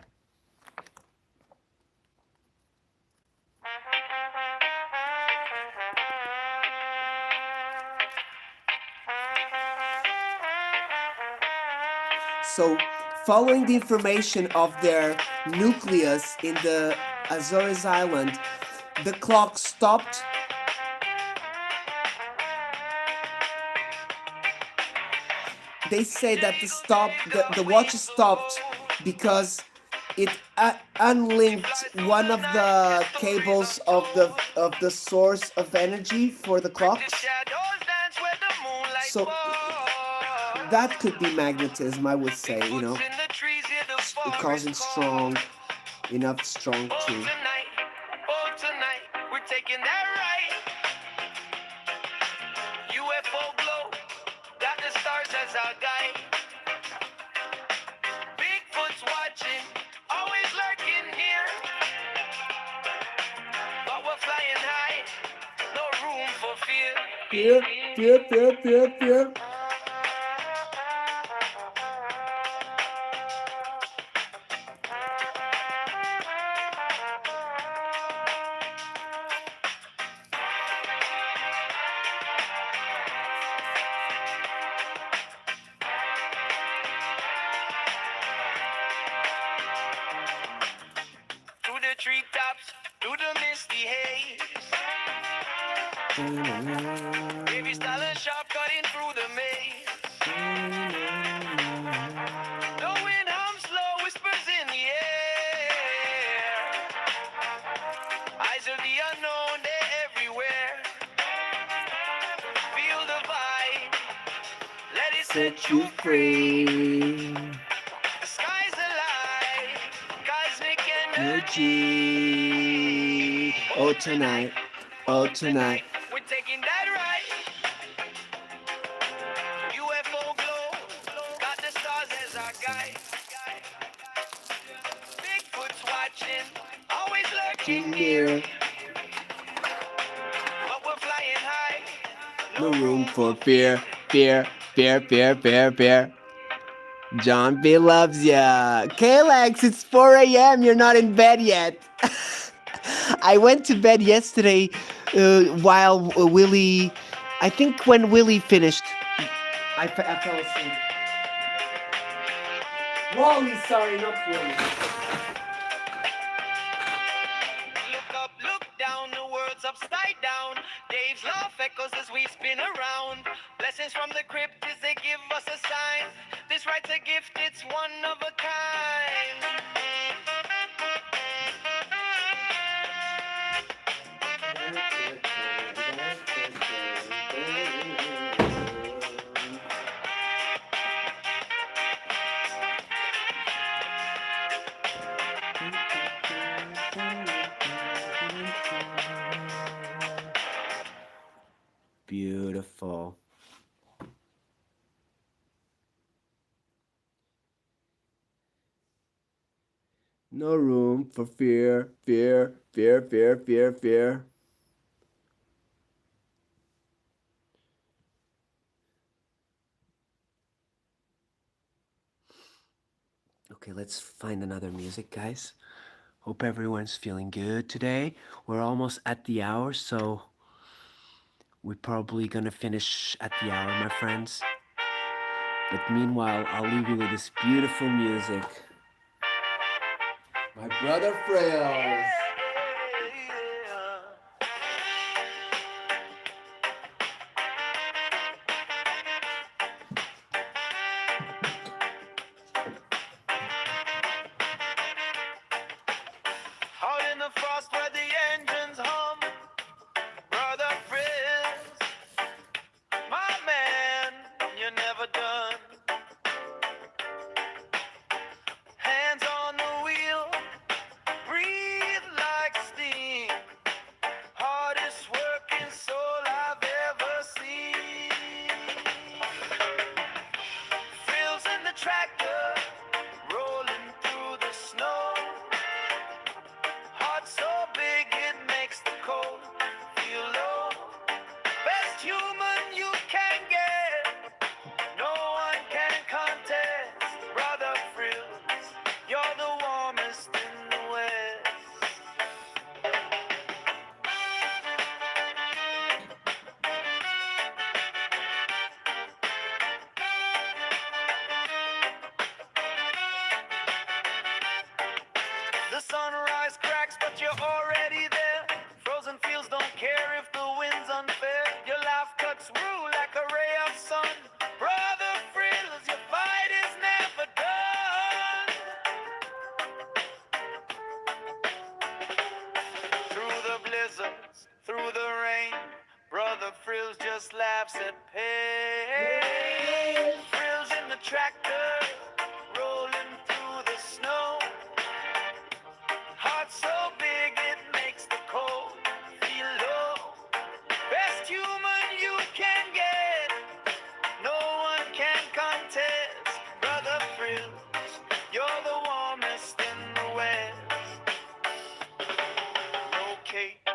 So, following the information of their nucleus in the Azores Island, the clock stopped. They say that the watch stopped because it unlinked one of the cables of the source of energy for the clocks. So that could be magnetism, I would say, you know, causing enough strong to. Tonight, we're taking that right. UFO glow, got the stars as our guide. Bigfoot's watching, always lurking here. But we're flying high, no room for fear. Fear. Through the treetops, through the misty haze. Baby style sharp cutting through the maze. The wind hums low, whispers in the air. Eyes of the unknown, they're everywhere. Feel the vibe, let it set you free. The sky's alive, cosmic energy. Oh tonight, We're taking that right. UFO glow, got the stars as our guide. Bigfoot's watching, always lurking near. But we're flying high, no room for fear. John B loves ya. Kalex, it's 4 a.m. You're not in bed yet. I went to bed yesterday while Willie. I think when Willie finished, I fell asleep. Wally, sorry, not Willie. look up, look down, the world's upside down. Dave's laugh echoes as we spin around. Blessings from the crypt as they give us a sign. This right's a gift, it's one of a kind. Beautiful. No room for fear. Okay, let's find another music, guys. Hope everyone's feeling good today. We're almost at the hour, so we're probably gonna finish at the hour, my friends. But meanwhile, I'll leave you with this beautiful music. My brother Frails. Out in the frost where the engines hum, brother Frizz, my man, you're never done. Hands on the wheel, breathe like steam. Hardest working soul I've ever seen. Frills in the tractor, rolling through the snow. Heart so big it makes the cold feel low. Best human you can get, no one can contest. Brother Frills, you're the warmest in the West. The sunrise cracks, but you're already there. Frozen fields don't care if the wind's unfair. Your laugh cuts through like a ray of sun. Brother Frills, your fight is never done. drives at pace. Thrills in the tractor, rolling through the snow. Heart so big it makes the cold feel low. Best human you can get, no one can contest. Brother Frills, you're the warmest in the West. No cape,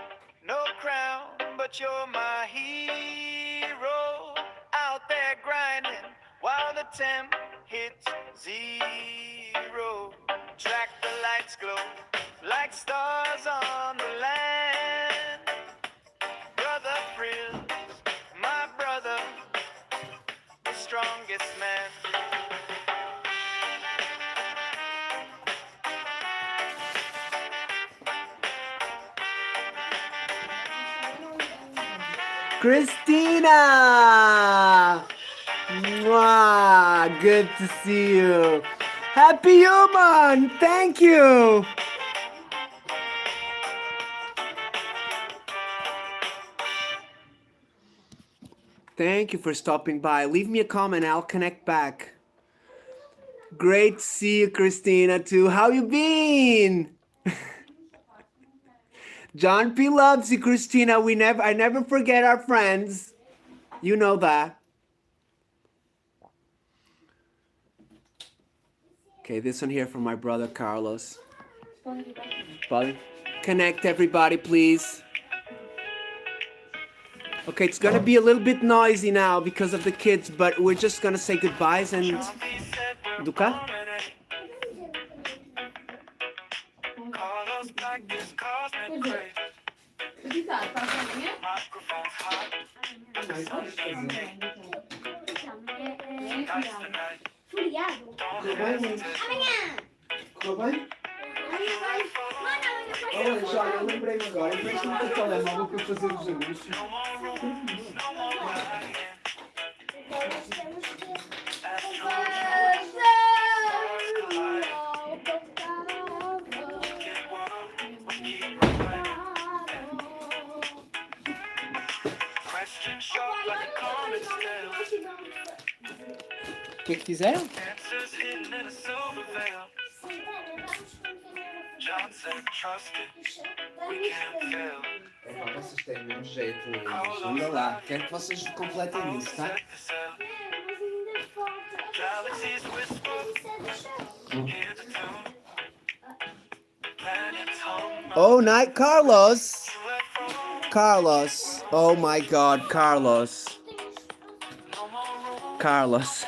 no crown, but you're my hero. Out there grinding while the temp hits zero. Track the lights glow like stars on the land. Brother Frills, my brother, the strongest man. Christina! Mwah! Good to see you. Happy Human! Thank you! Thank you for stopping by. Leave me a comment, I'll connect back. Great to see you, Christina, too. How you been? John P loves you, Christina. I never forget our friends. You know that. Okay, this one here from my brother Carlos. Buddy, connect everybody, please. Okay, it's gonna be a little bit noisy now because of the kids, but we're just gonna say goodbyes and... Duca? Tudo bem? Olha, já, eu lembrei-me agora. Empresta-me o teu telemóvel para eu fazer os anúncios. O que é que fizeram? Vocês têm mesmo jeito, anda lá, quero que vocês completem isso, tá? Oh, night, Carlos! Carlos, oh my God, Carlos. Carlos.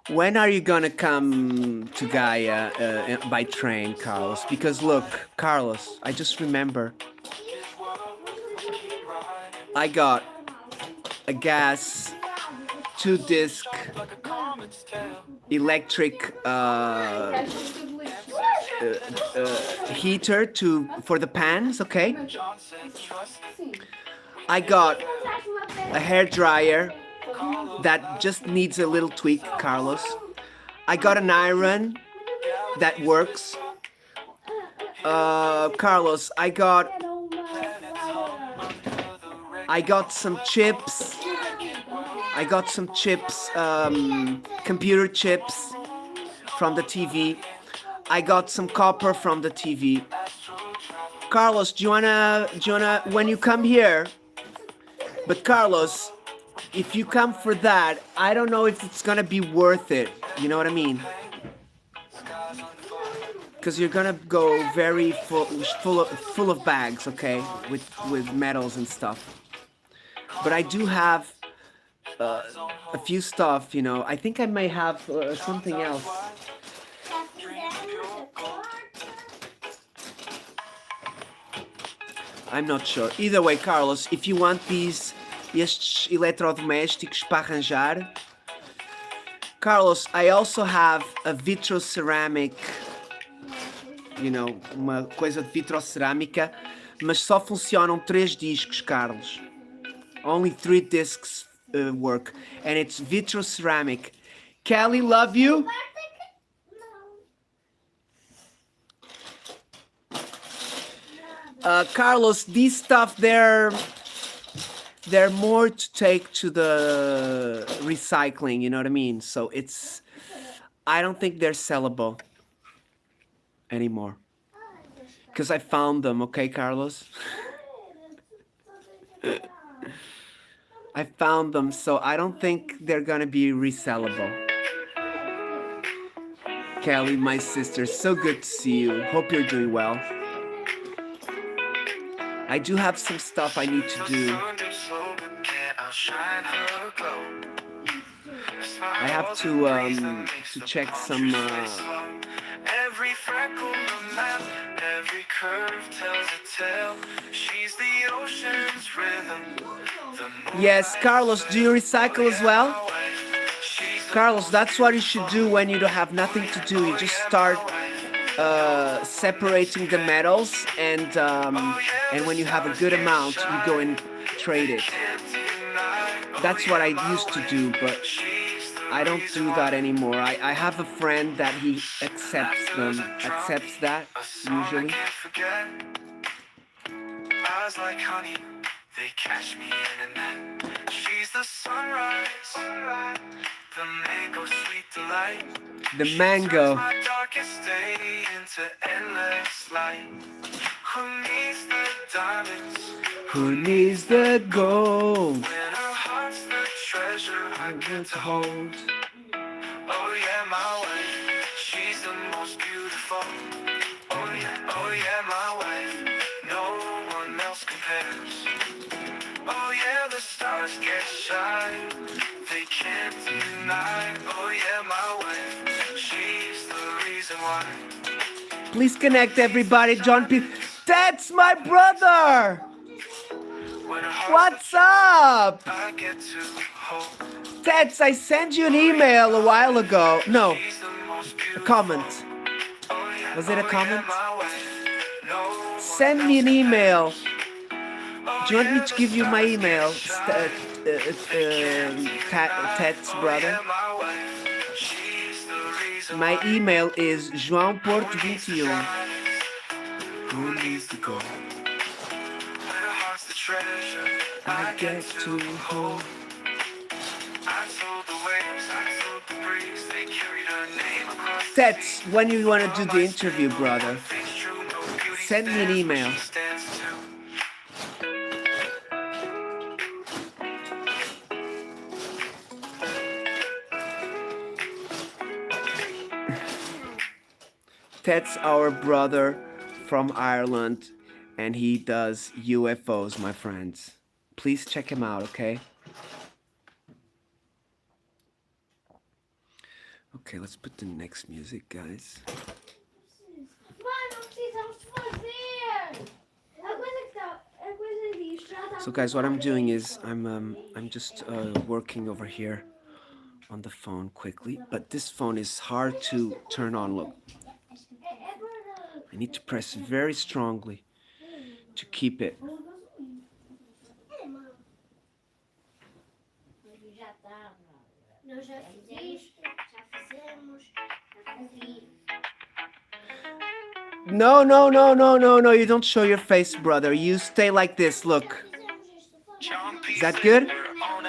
When are you gonna come to Gaia by train, Carlos? Because look, Carlos, I just remember I got a gas 2-disc electric heater for the pans, okay? I got a hair dryer that just needs a little tweak, Carlos. I got an iron that works. Carlos, I got some chips. I got some chips, computer chips from the TV. I got some copper from the TV. Carlos, do you wanna, when you come here, but Carlos, if you come for that, I don't know if it's gonna be worth it. You know what I mean? Because you're gonna go very full of bags, okay, with metals and stuff. But I do have a few stuff, you know. I think I may have something else. I'm not sure. Either way, Carlos, if you want estes eletrodomésticos para arranjar, Carlos, I also have a vitroceramic, you know, uma coisa de vitrocerâmica, mas só funcionam 3 discos, Carlos. Only 3 discs work, and it's vitroceramic. Kelly, love you. Carlos, these stuff, they're they're more to take to the recycling, you know what I mean? So I don't think they're sellable anymore. Because I found them, okay, Carlos? I found them, so I don't think they're gonna be resellable. Kelly, my sister, so good to see you. Hope you're doing well. I do have some stuff I need to do. I have to check some. Every freckle on the map, every curve tells a tale. She's the ocean's rhythm. Yes, Carlos, do you recycle as well? Carlos, that's what you should do when you don't have nothing to do. You just start separating the metals, and when you have a good amount, you go and trade it. That's what I used to do, but I don't do that anymore. I have a friend that he accepts that usually. Eyes like honey, they catch me in a net. She's the sunrise, the mango sweet delight. The mango. My darkest day into endless light. Who needs the diamonds? Who needs the gold? When her heart's the treasure I get to hold. Oh yeah, my wife, she's the most beautiful. Oh yeah, my wife, no one else compares. Oh yeah, the stars get shy, they can't deny. Oh yeah, my wife, she's the reason why. Please connect everybody, John P. That's my brother! What's up? Tets, I sent you an email a while ago. No, a comment. Was it a comment? Send me an email. Do you want me to give you my email, Tets, brother? My email is joaoporto21. Who needs to go? I get to hold. Tets, when you want to do the interview, brother, send me an email. Ted's our brother from Ireland, and he does UFOs, my friends. Please check him out, okay? Okay, let's put the next music, guys. So, guys, what I'm doing is I'm just working over here on the phone quickly, but this phone is hard to turn on. Look, I need to press very strongly to keep it. No, you don't show your face, brother. You stay like this, look. Is that good?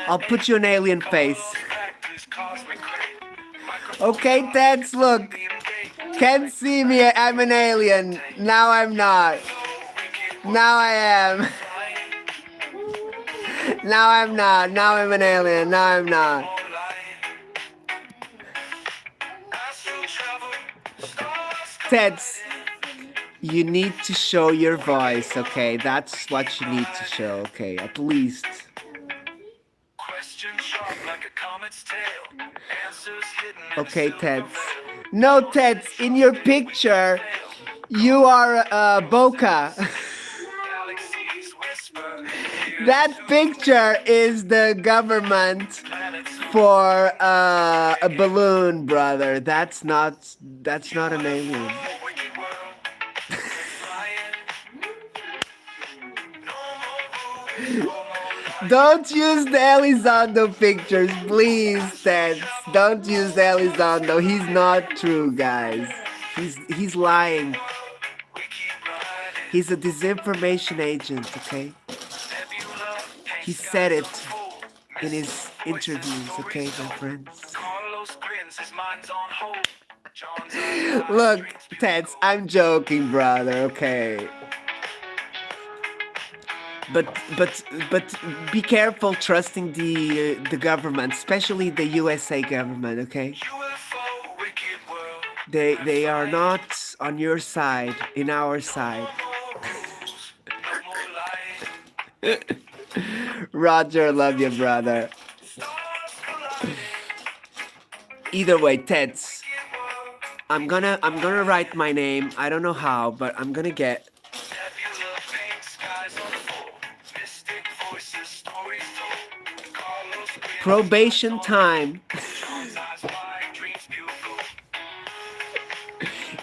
I'll put you an alien face. Okay, Teds, look. Can't see me, I'm an alien. Now I'm not. Now I am. Now I'm not. Now I'm an alien. Now I'm not. Teds, you need to show your voice, okay? That's what you need to show, okay? At least. Okay, Teds. No, Teds, in your picture, you are Boca. That picture is the government for a balloon, brother. That's not an alien. Don't use the Elizondo pictures, please, Teds. Don't use the Elizondo. He's not true, guys. He's lying. He's a disinformation agent, okay? He said it in his interviews, okay, my friends. Look, Teds, I'm joking, brother, okay. But but but be careful trusting the government, especially the USA government, okay? They are not on your side, in our side. Roger, love you, brother. Either way, Teds, I'm gonna write my name. I don't know how, but I'm gonna get probation time.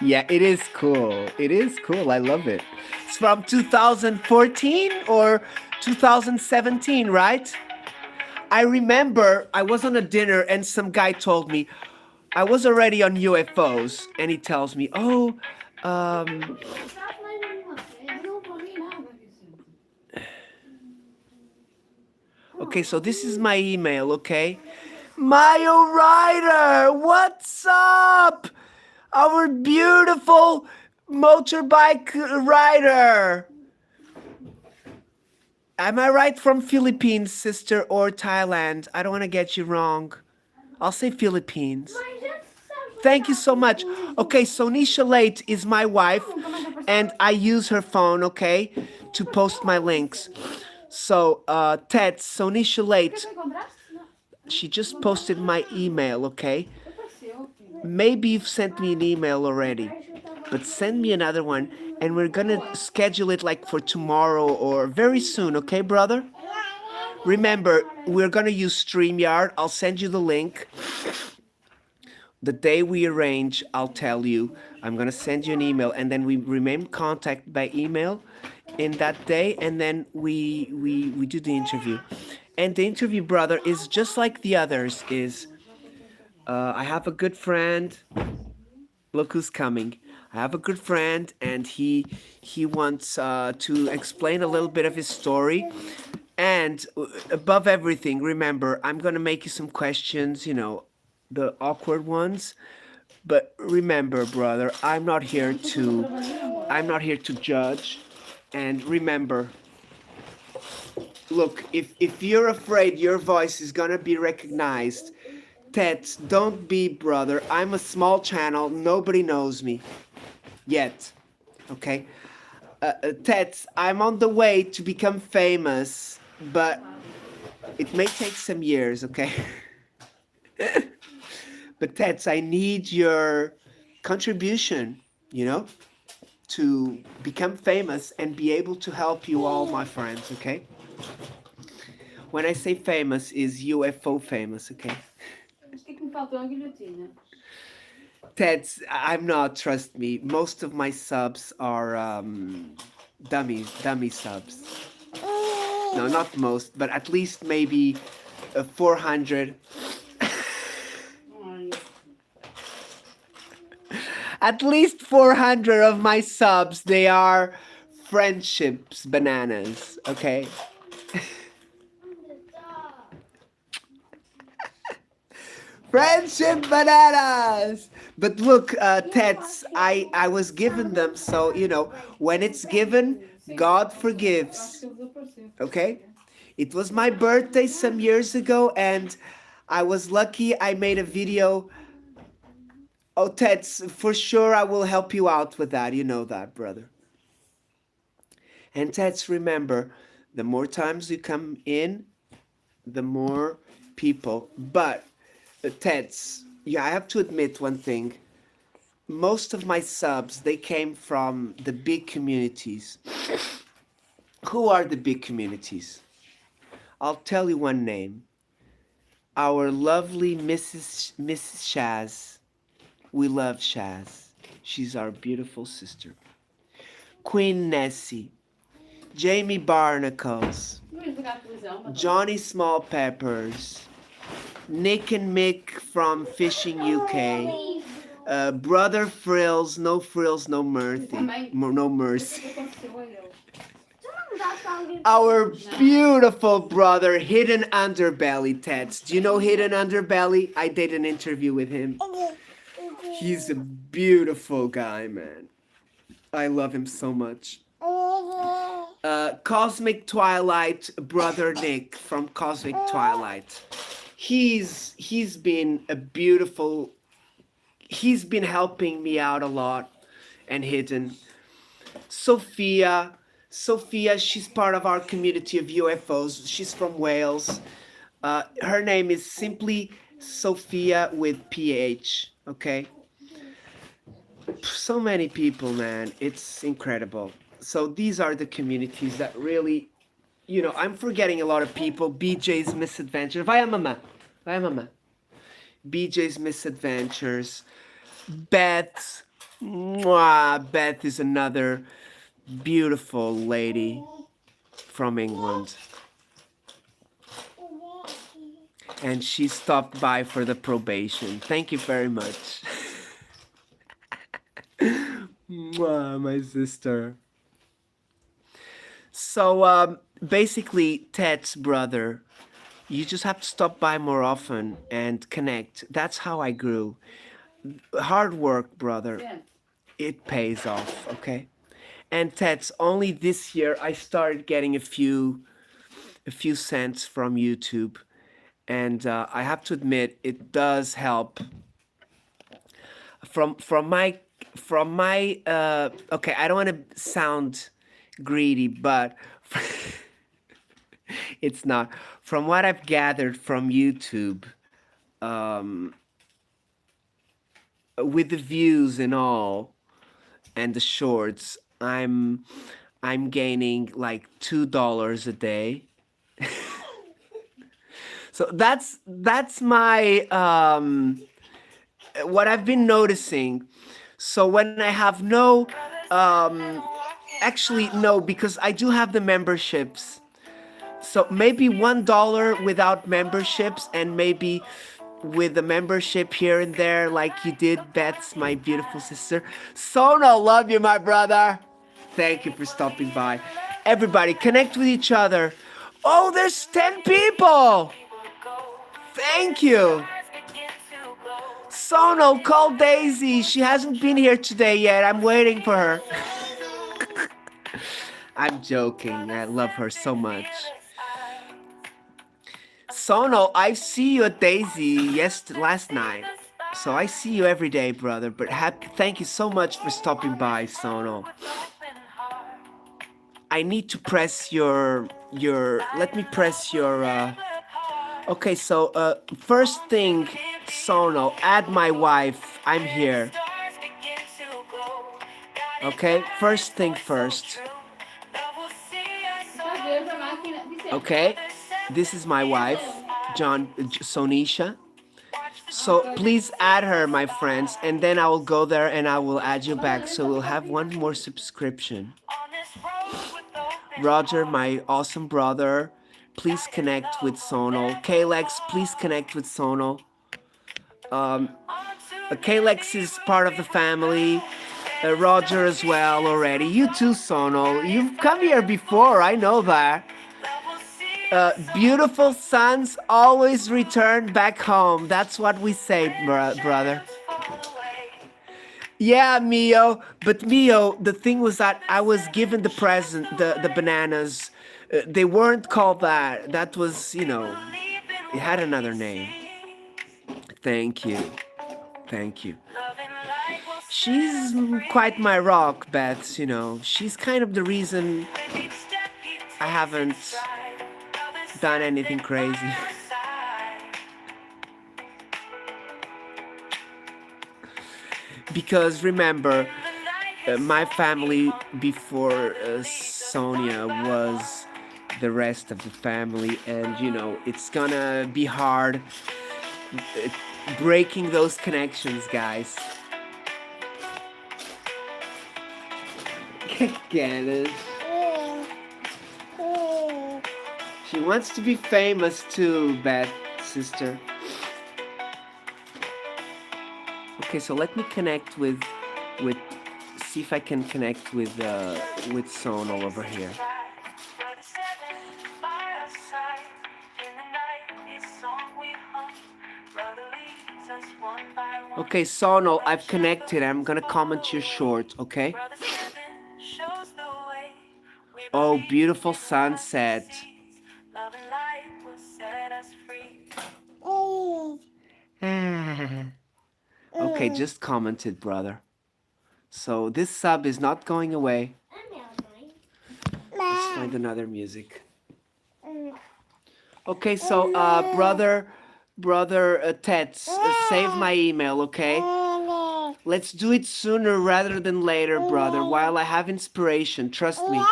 Yeah, it is cool. It is cool. I love it. It's from 2014 or 2017, right? I remember I was on a dinner and some guy told me I was already on UFOs, and he tells me, "Oh, um, okay, so this is my email, okay? Mayo Rider, what's up? Our beautiful motorbike rider. Am I right from Philippines, sister, or Thailand? I don't want to get you wrong. I'll say Philippines. Thank you so much. Okay, Sonisha Late is my wife, and I use her phone, okay, to post my links. So, Ted, Sonisha Late, she just posted my email, okay? Maybe you've sent me an email already, but send me another one, and we're gonna schedule it like for tomorrow or very soon, okay, brother? Remember, we're gonna use StreamYard. I'll send you the link. The day we arrange, I'll tell you. I'm gonna send you an email, and then we remain contact by email in that day, and then we do the interview. And the interview, brother, is just like the others. Is I have a good friend. Look who's coming. I have a good friend, and he wants to explain a little bit of his story. And above everything, remember, I'm gonna make you some questions. You know, the awkward ones. But remember, brother, I'm not here to judge. And remember, look, if you're afraid your voice is gonna be recognized, Ted, don't be, brother. I'm a small channel. Nobody knows me yet. Okay? Ted, I'm on the way to become famous, but it may take some years, okay? But Ted, I need your contribution, you know, to become famous and be able to help you all, my friends, okay? When I say famous, is UFO famous, okay? Ted, I'm not, trust me. Most of my subs are dummy subs. No, not most, but at least maybe 400. At least 400 of my subs, they are friendships bananas, okay? Friendship bananas! But look, Tets, I was given them, so, you know, when it's given, God forgives, okay? It was my birthday some years ago, and I was lucky I made a video. Oh, Tets, for sure I will help you out with that. You know that, brother. And Tets, remember, the more times you come in, the more people. But, Tets, yeah, I have to admit one thing. Most of my subs, they came from the big communities. Who are the big communities? I'll tell you one name. Our lovely Mrs. Shaz. We love Shaz. She's our beautiful sister. Queen Nessie. Jamie Barnacles. Johnny Small Peppers. Nick and Mick from Fishing UK. Brother Frills, no frills, no mercy. No mercy. Our beautiful brother, Hidden Underbelly, Teds. Do you know Hidden Underbelly? I did an interview with him. He's a beautiful guy, man. I love him so much. Cosmic Twilight, brother Nick from Cosmic Twilight. He's been a beautiful. He's been helping me out a lot, and Hidden. Sophia, she's part of our community of UFOs. She's from Wales. Her name is simply Sophia with PH. Okay. So many people, man. It's incredible. So these are the communities that really, I'm forgetting a lot of people. BJ's Misadventure. Vai a mamã. Vai a mamã. BJ's Misadventures. Beth. Mwah, Beth is another beautiful lady from England. And she stopped by for the probation. Thank you very much. Mwah, my sister. So basically, Ted's brother, you just have to stop by more often and connect. That's how I grew. Hard work, brother. It pays off, okay? And Ted's, only this year I started getting a few cents from YouTube, and I have to admit it does help. From my okay, I don't want to sound greedy, but it's not. From what I've gathered from YouTube, with the views and all, and the shorts, I'm gaining like $2 a day. So that's my what I've been noticing. So when I have no actually no, because I do have the memberships. So maybe $1 without memberships, and maybe with the membership here and there, like you did, Beth's, my beautiful sister. Sono, love you, my brother. Thank you for stopping by. Everybody, connect with each other. Oh, there's 10 people. Thank you. Sono, call Daisy. She hasn't been here today yet. I'm waiting for her. I'm joking. I love her so much. Sono, I see you at Daisy last night. So I see you every day, brother. But thank you so much for stopping by, Sono. I need to press your let me press your okay, so first thing, Sono, add my wife. I'm here. Okay, first thing first. Okay, this is my wife, Sonisha. So please add her, my friends, and then I will go there and I will add you back. So we'll have one more subscription. Roger, my awesome brother, please connect with Sono. Kalex, please connect with Sono. Kalex is part of the family. Roger as well already. You too, Sono. You've come here before, I know that. Beautiful sons always return back home. That's what we say, brother. Yeah, Mio. But Mio, the thing was that I was given the present, the bananas. They weren't called that. That was, it had another name. Thank you. Thank you. She's quite my rock, Beth, She's kind of the reason I haven't done anything crazy. Because remember, my family before Sonia was the rest of the family, and it's gonna be hard breaking those connections, guys. Get it? She wants to be famous too, Beth, sister. Okay, so let me connect with see if I can connect with Sono over here. Okay, Sono, I've connected. I'm gonna comment your short, okay? Oh, beautiful sunset. Okay, just commented, brother. So this sub is not going away. Let's find another music. Okay, so brother Tets, save my email, okay? Let's do it sooner rather than later, brother, while I have inspiration. Trust me.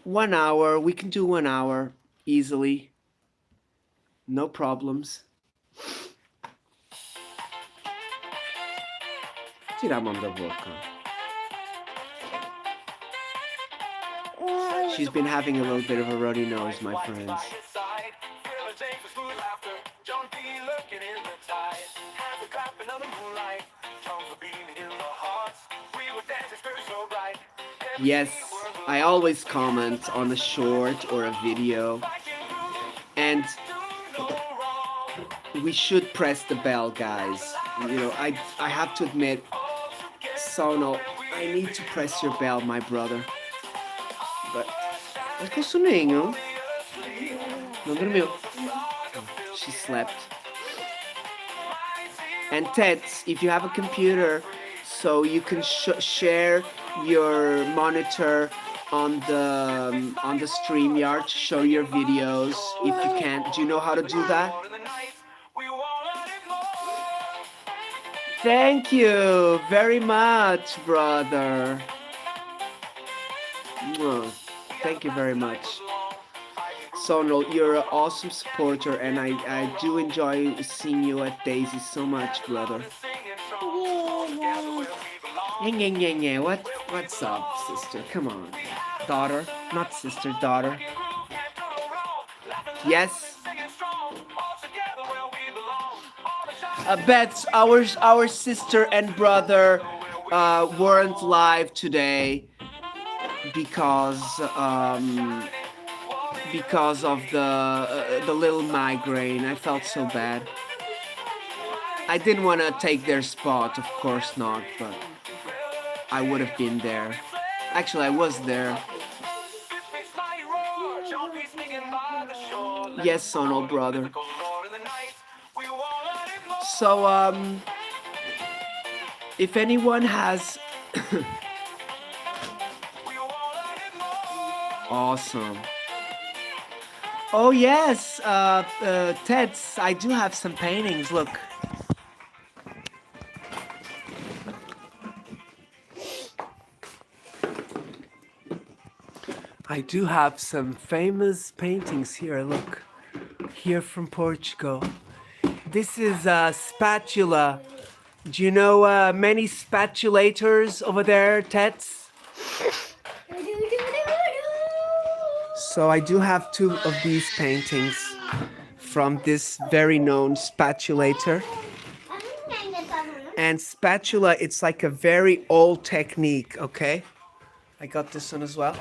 1 hour, we can do 1 hour easily. No problems. Tira a mão da boca. She's been having a little bit of a runny nose, my friends. Yes, I always comment on a short or a video. And we should press the bell, guys. You know, I have to admit, Sono, I need to press your bell, my brother. But olha que o soninho. Não dormiu. She slept. And Tets, if you have a computer, so you can share your monitor on the StreamYard to show your videos. If you can't, do you know how to do that? Thank you very much, brother. Thank you very much. Sono, you're an awesome supporter, and I do enjoy seeing you at Daisy so much, brother. What's up, sister? Come on. Daughter, not sister, daughter. Yes. Beth, our sister and brother weren't live today because of the little migraine. I felt so bad. I didn't want to take their spot, of course not, but I would have been there. Actually, I was there. Yes, Sono, brother. So, if anyone has... Awesome. Oh, yes, Teds, I do have some paintings, look. I do have some famous paintings here, look. Here from Portugal. This is a spatula. Do you know many spatulators over there, Tets? So I do have 2 of these paintings from this very known spatulator. And spatula, it's like a very old technique, okay? I got this one as well.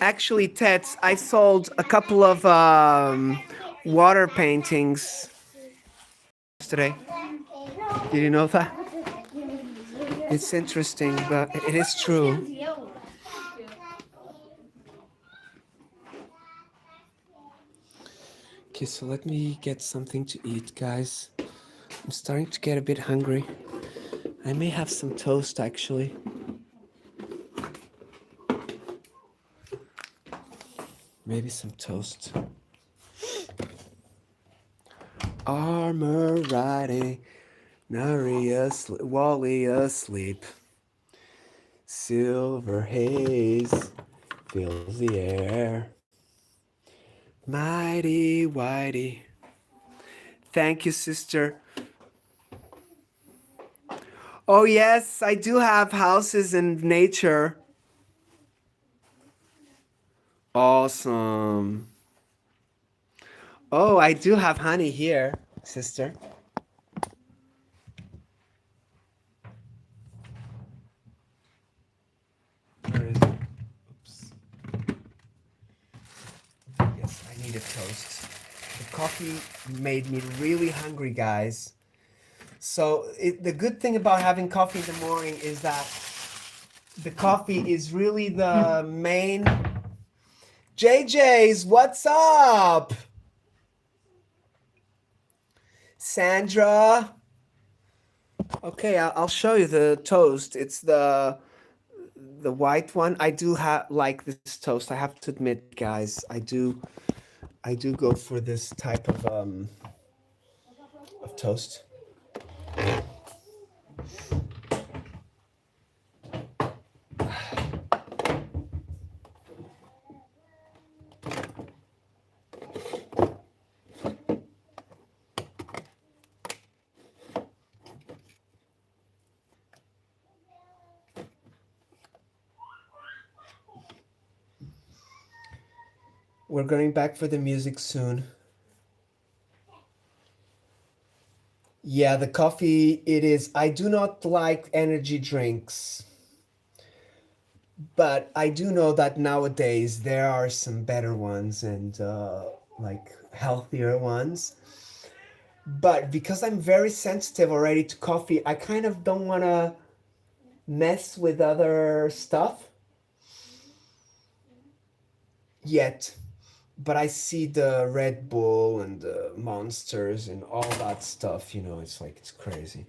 Actually, Tets, I sold a couple of water paintings today. Did you know that? It's interesting, but it is true. Okay, so let me get something to eat, guys. I'm starting to get a bit hungry. I may have some toast, actually. Maybe some toast. Armor riding, Nari asleep, Wally asleep. Silver haze fills the air. Mighty whitey. Thank you, sister. Oh yes, I do have houses in nature. Awesome. Oh, I do have honey here, sister. Where is it? Oops. Yes, I need a toast. The coffee made me really hungry, guys. So the good thing about having coffee in the morning is that the coffee is really the main. JJ's, what's up? Sandra. Okay, I'll show you the toast. It's the white one. I do like this toast. I have to admit, guys, I do go for this type of toast. We're going back for the music soon. Yeah, the coffee, it is. I do not like energy drinks, but I do know that nowadays there are some better ones and like healthier ones. But because I'm very sensitive already to coffee, I kind of don't want to mess with other stuff yet. But I see the Red Bull and the Monsters and all that stuff, it's like, it's crazy.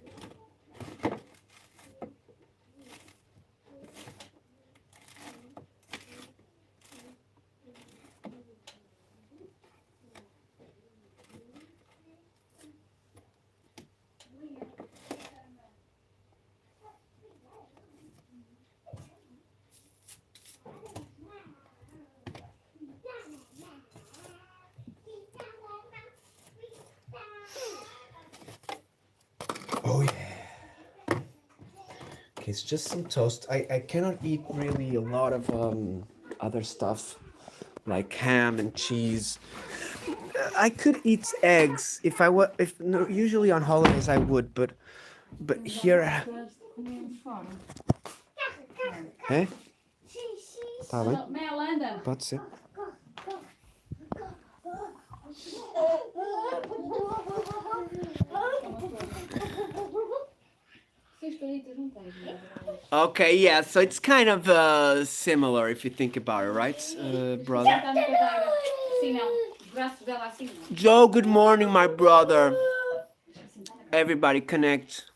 Oh yeah. Okay, it's just some toast. I cannot eat really a lot of other stuff like ham and cheese. I could eat eggs if I were if no, usually on holidays I would, but here. É? Tá bem? Pode ser. Okay, yeah, so it's kind of similar if you think about it, right, brother? Joe, good morning, my brother. Everybody connect.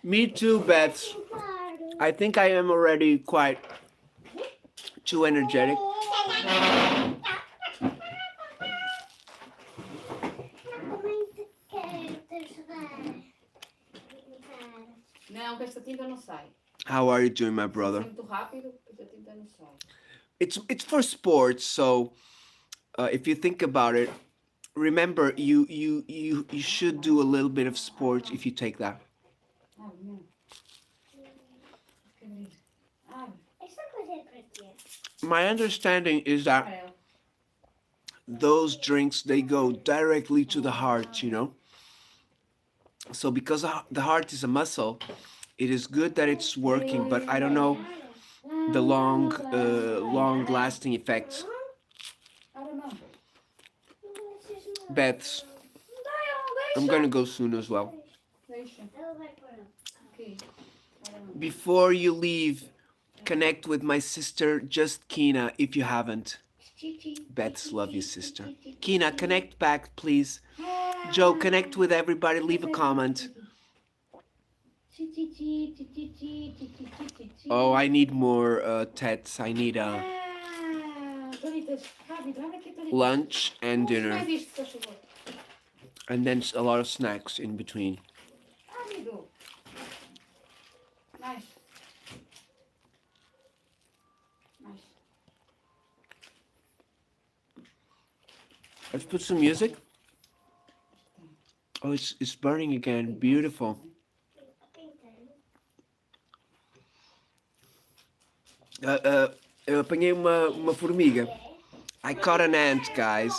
Me too, Beth. I think I am already quite too energetic. Não, que esta tinta não sai. How are you doing, my brother? Muito rápido, esta tinta não sai. It's for sports, so if you think about it, remember you should do a little bit of sports if you take that. My understanding is that those drinks, they go directly to the heart, So because the heart is a muscle, it is good that it's working, but I don't know the long-lasting effects. Beths, I'm gonna go soon as well. Before you leave, connect with my sister, just Kina, if you haven't. Beths, love you, sister. Kina, connect back, please. Joe, connect with everybody. Leave a comment. Oh, I need more Tets. I need lunch and dinner. And then a lot of snacks in between. Let's put some music. Oh, it's burning again. Beautiful. Eu apanhei uma formiga. I caught an ant, guys.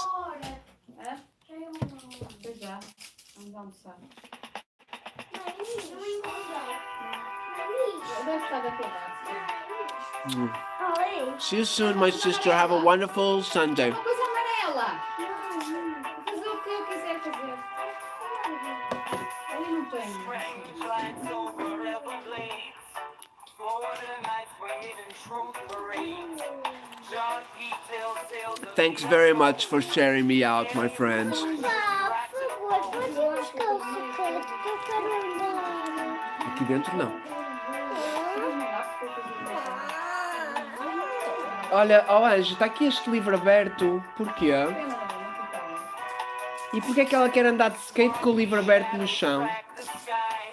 See you soon, my sister. Have a wonderful Sunday. Ali não tem. Strange lights over Everglades. Florida nights where hidden truth parades. John P. tells tales of Thanks very much for sharing me out, my friends. Por favor, pode buscar o secreto que eu quero andar. Aqui dentro não. Olha, ó Anjo, está aqui este livro aberto. Porquê? E porquê é que ela quer andar de skate com o livro aberto no chão? the sky.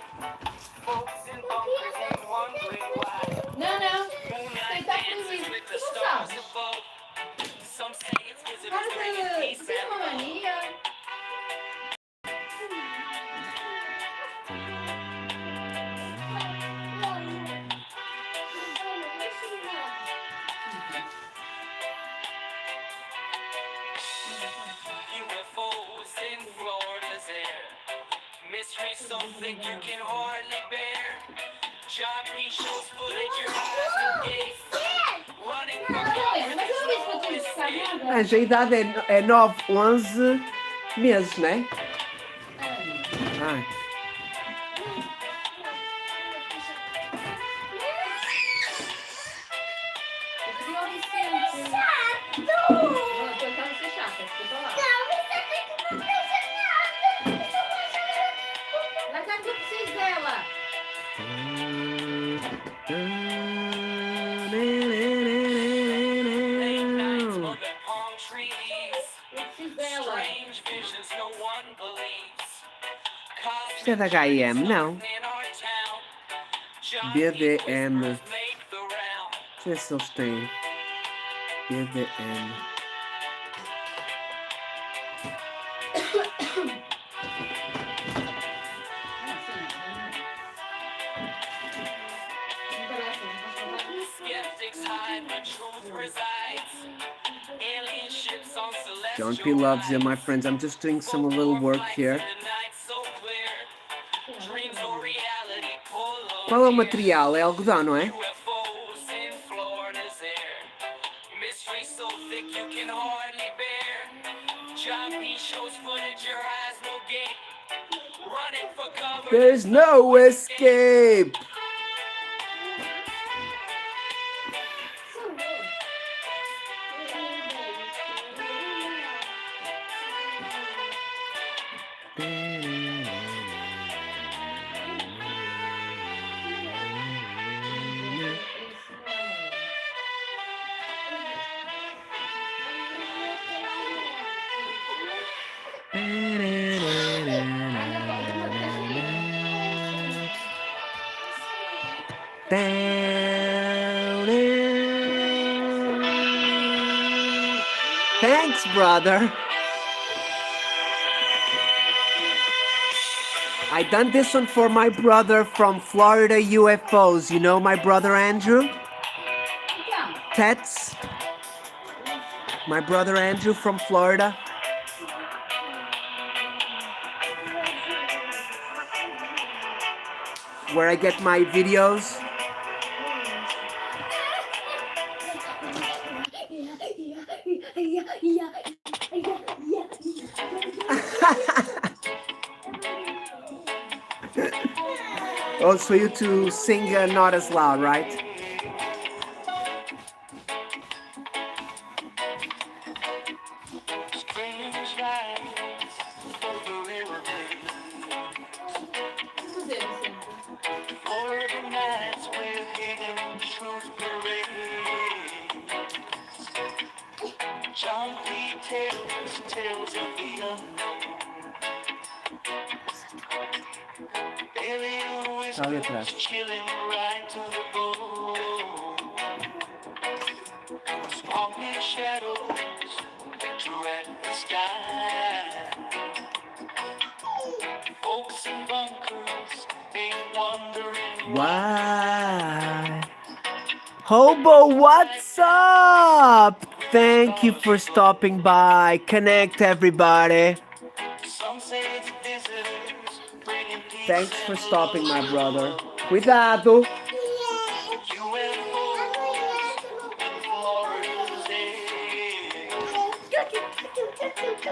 Folks in bunkers ain't wondering why. Não, não. Moonlight Tá dances comigo. with Tu the não stars sabes. above. Some say it's visitors Para bringing de... peace Tu tem uma and love. mania. UFOs in Florida's air. Mystery so thick you can hardly bear. John P. shows footage your eyes will gaze. Running for cover, Mas eu there's não no disse para tu escape. não nada. Anjo, a idade é 9, 11 meses, né? Ai. Eu pedi ao Vicente. Chato! Vou tentar ser chata, desculpa lá. Não, isso aqui que não deixa nada. Isso vai Lá cá que eu preciso dela. Late nights under palm trees. Eu preciso dela. Strange visions no one believes. Cosmic Isto é da H&M, não. in our town. John BDM. whispers make the round. Deixa eu ver se eles têm. BDM. Skeptics hide where truth resides. Alien ships on celestial John P loves you, my friends. I'm just doing some little work here. Qual é o material? É algodão, não é? UFOs in Florida's air. Mystery so thick you can hardly bear. John P shows footage your eyes will gape. Running for cover. There's no escape! Thanks, brother. I done this one for my brother from Florida UFOs. You know my brother Andrew? Então, Tets? My brother Andrew from Florida. Where I get my videos. Oh, it's for you to sing not as loud, right? Strange lights over Everglades. vamos fazer, Vicente. Florida nights with hidden truth parade. John P. tells tales of the unknown. Alien Ali atrás. whispers chilling right to the bone. Smoking shadows direct the sky. Folks in bunkers ain't wondering Why? Hobo, what's up? Thank you for stopping by. Connect, everybody. Some say it's visitors bringing peace. Thanks for stopping, my brother. Cuidado.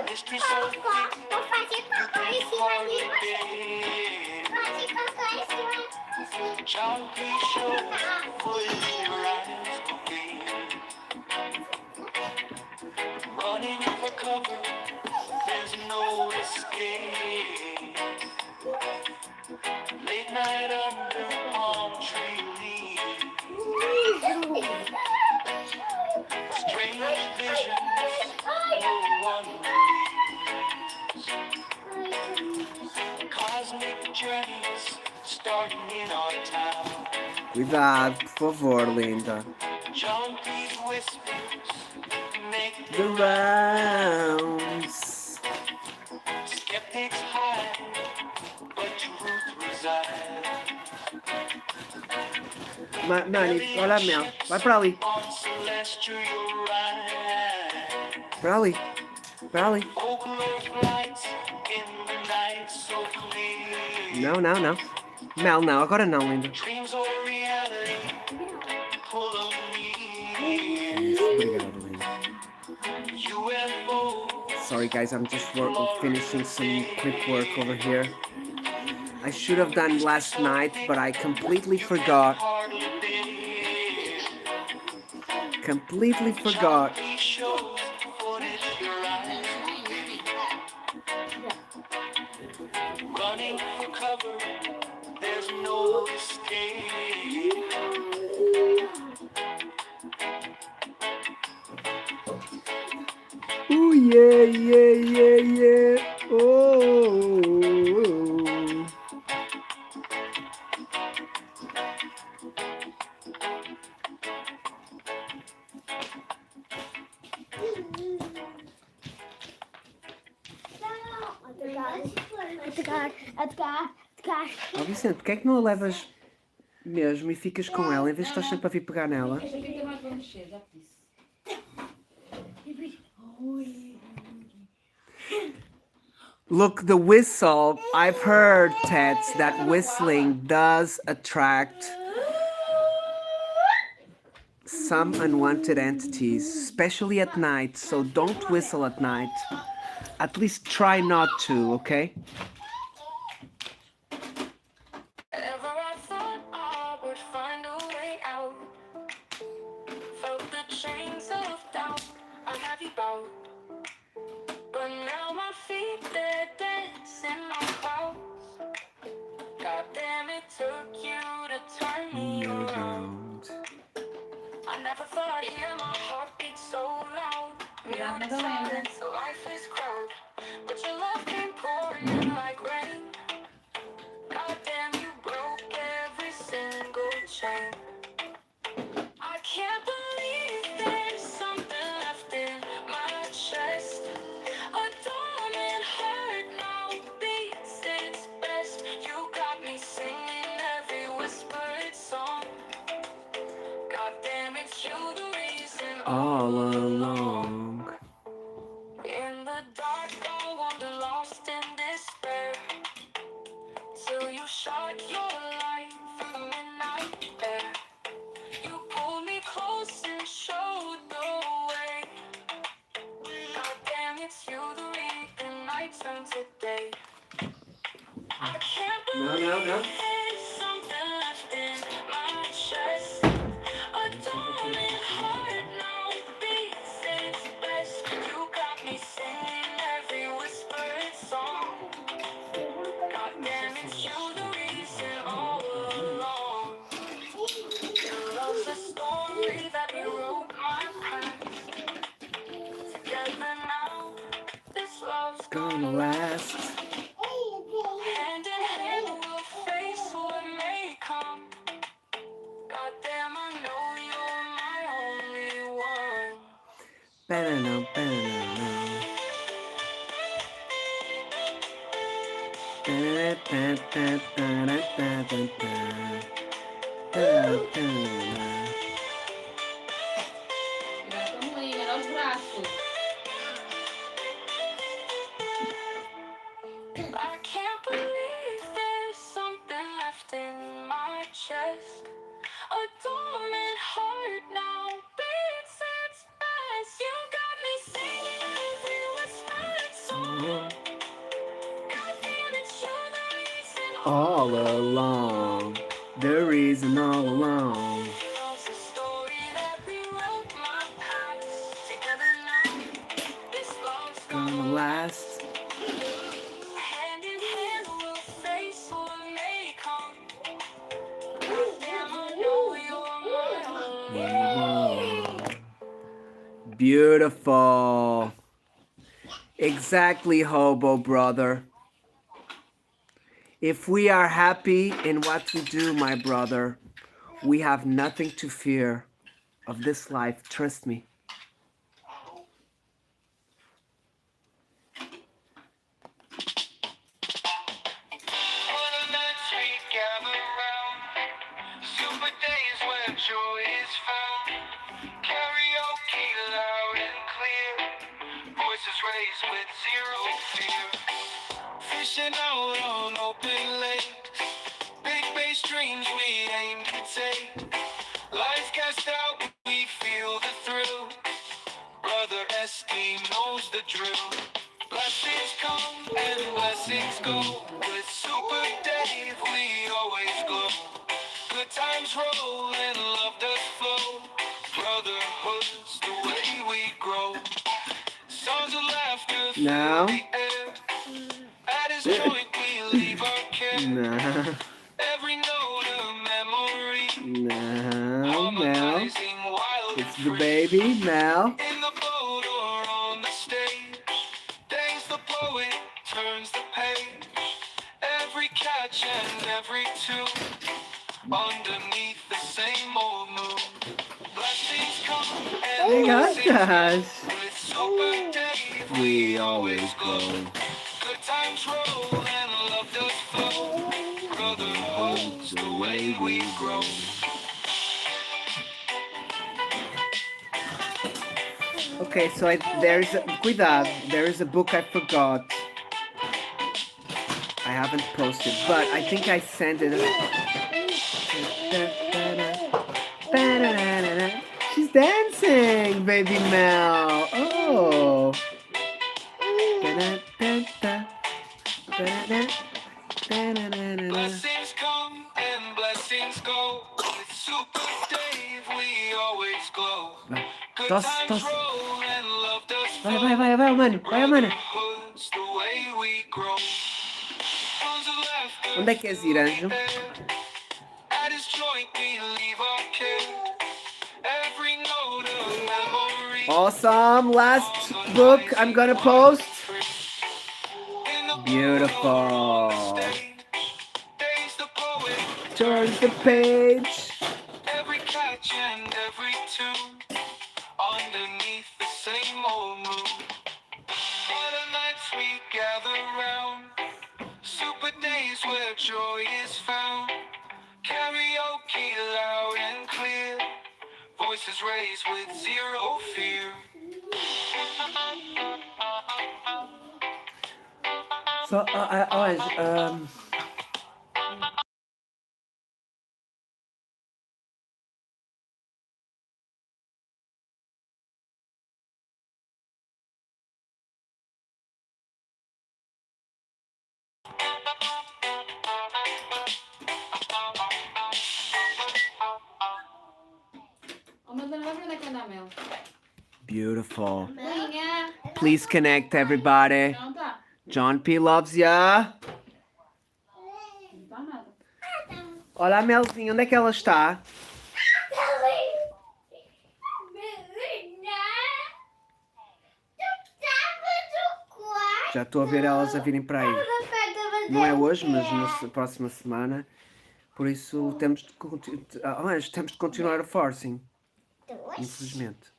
Mystery so thick, you can hardly Junkie show, full rise again. Running for cover, there's no escape. Late night under palm tree leaves. Strange visions, no one believes. Cosmic journeys starting in our town. Cuidado, por favor, linda. Junkies whispers make The rounds. skeptics hide, but truth resides. Nani, olha a Mel. Vai para ali. On celestial ride. Para ali. Para ali. Folklore flights in the night so clear. Não, não, não. Mel, não. Agora não, linda. Dreams or reality, pull of me. Obrigado, linda. UFO. Sorry, guys. I'm just finishing some clip work over here. I should have done last night, but I completely forgot. Completely forgot. Running for cover, there's no escape. Ooh, yeah, yeah, yeah, yeah. Oh. Ó Vicente, porquê é que não a levas mesmo e ficas com ela em vez de estás sempre a vir pegar nela? Esta aqui tem mais para mexer, já te disse. Look, the whistle. I've heard, Tets, that whistling does attract some unwanted entities, especially at night. So don't whistle at night. At least try not to, okay? Ever I thought I would find a way out. Felt the chains of doubt I have you bound. But now my feet, they're dancing on clouds. God damn, it took you to turn me around. I never thought I'd hear my heartbeat so loud. Muted silence, the lifeless crowd. But your love came pouring in like rain. God damn, you broke every single chain. I can't believe there's something left in my chest. A dormant heart now beats its best. You got me singing every whispered song. God damn, it's you the reason All along. in the dark I wander lost in despair. Till you shot your light through the midnight air. You pulled me close and showed the way. God damn, it's you the reason night turns to day. I can't believe there's something left in my chest. A dormant heart now beats its best. You got me singing every whispered song. God damn, it's you the reason all along. Your love's the story that we wrote my past. Together now, this love's Gonna last. hand in hand, we'll face what may come. God damn, I know you're my only one. Ba-da-dum, ba-da-dum. Da-da-da-da-da-da-da-da. Da-da-da-da-da. Cuidado com a moinha, era os braços. I can't believe there's something left in my chest. A dormant heart now beats its best. You got me singing every whispered song. God damn, it's you All along. The reason all along. It's a story that rewrote my past. Together now, this love's Gonna last. hand in hand, we'll face what may come. Damn, I know you're mine. Beautiful. Exactly, hobo brother. If we are happy in what we do, my brother, we have nothing to fear of this life. Trust me. On the nights we gather round, super days where joy is found. Karaoke loud and clear, voices raised with zero fear. Fishing out on open lakes, big bass dreams we aim to take. Lights cast out, we feel the thrill. Brother SD knows the drill. Blessings come and blessings go. With Super Dave, we always glow. Good times roll and love does flow. Brotherhood's the way we grow. Songs of laughter Now. fill the air. At his joint, we leave our care. Nah. Every note a memory. Now. Harmonizing wild It's and the free. baby, Mel. In the boat or on the stage, Dave's the poet, turns the page. Every catch and every tune, underneath the same old moon. Blessings come and Hey blessings guys. go. With Super Dave, We always glow. Good times roll and love does flow. Brotherhood's the way we grow. Okay, so there's cuidado. There is a book I forgot. I haven't posted, but I think I sent it. She's dancing, baby Mel. Oh. Blessings come and blessings go. With Super Dave, we always glow. Good Tosse, times tosse. roll and love does Vai, flow. vai, vai, vai, mano. Vai, mano. Brotherhood's the way we grow. Tons of laughter Onde é que és ir, anjo? at his joint, we leave our care. Every note a memory. Awesome. Last book I'm gonna post. Beautiful. Dave's the poet. Turn the page. Every catch and every tune, underneath the same old moon. For the nights we gather round, super days where joy is found. Karaoke loud and clear, voices raised with zero fear. So, Anjo, Ó, mas não vai pra onde é que anda a Mel? beautiful. Linha! Please connect, everybody. Não tá. John P loves ya. Não tá nada. Olha a Melzinha, onde é que ela está? Já estou a ver elas a virem para aí. Não é hoje, mas na próxima semana. Por isso temos temos de continuar o forcing. Infelizmente.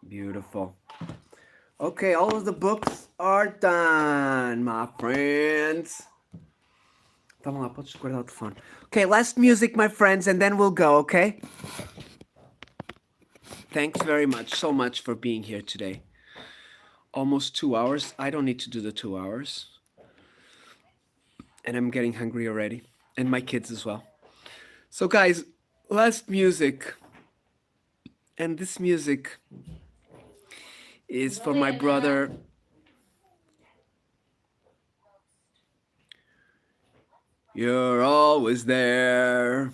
Beautiful. Okay, all of the books are done, my friends. Vamos lá, podes guardar o telefone. Okay, last music, my friends, and then we'll go, okay? Thanks very much, so much for being here today. Almost 2 hours. I don't need to do the 2 hours. And I'm getting hungry already. And my kids as well. So, guys, last music. And this music is for my brother. You're always there.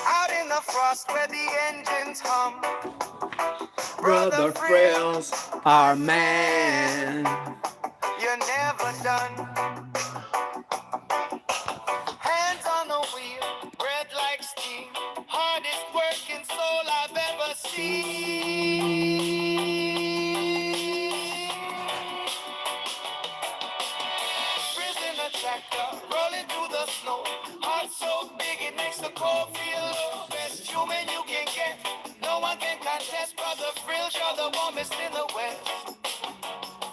Out in the frost where the engines hum. Brother Frills, our man. You're never done. Hands on the wheel, red like steam. Hardest working soul I've ever seen. Frizz in the tractor, rolling through the snow. Heart so big it makes the cold feel low. Best human you can get. No one can contest. Brother Frills, you're the warmest in the West.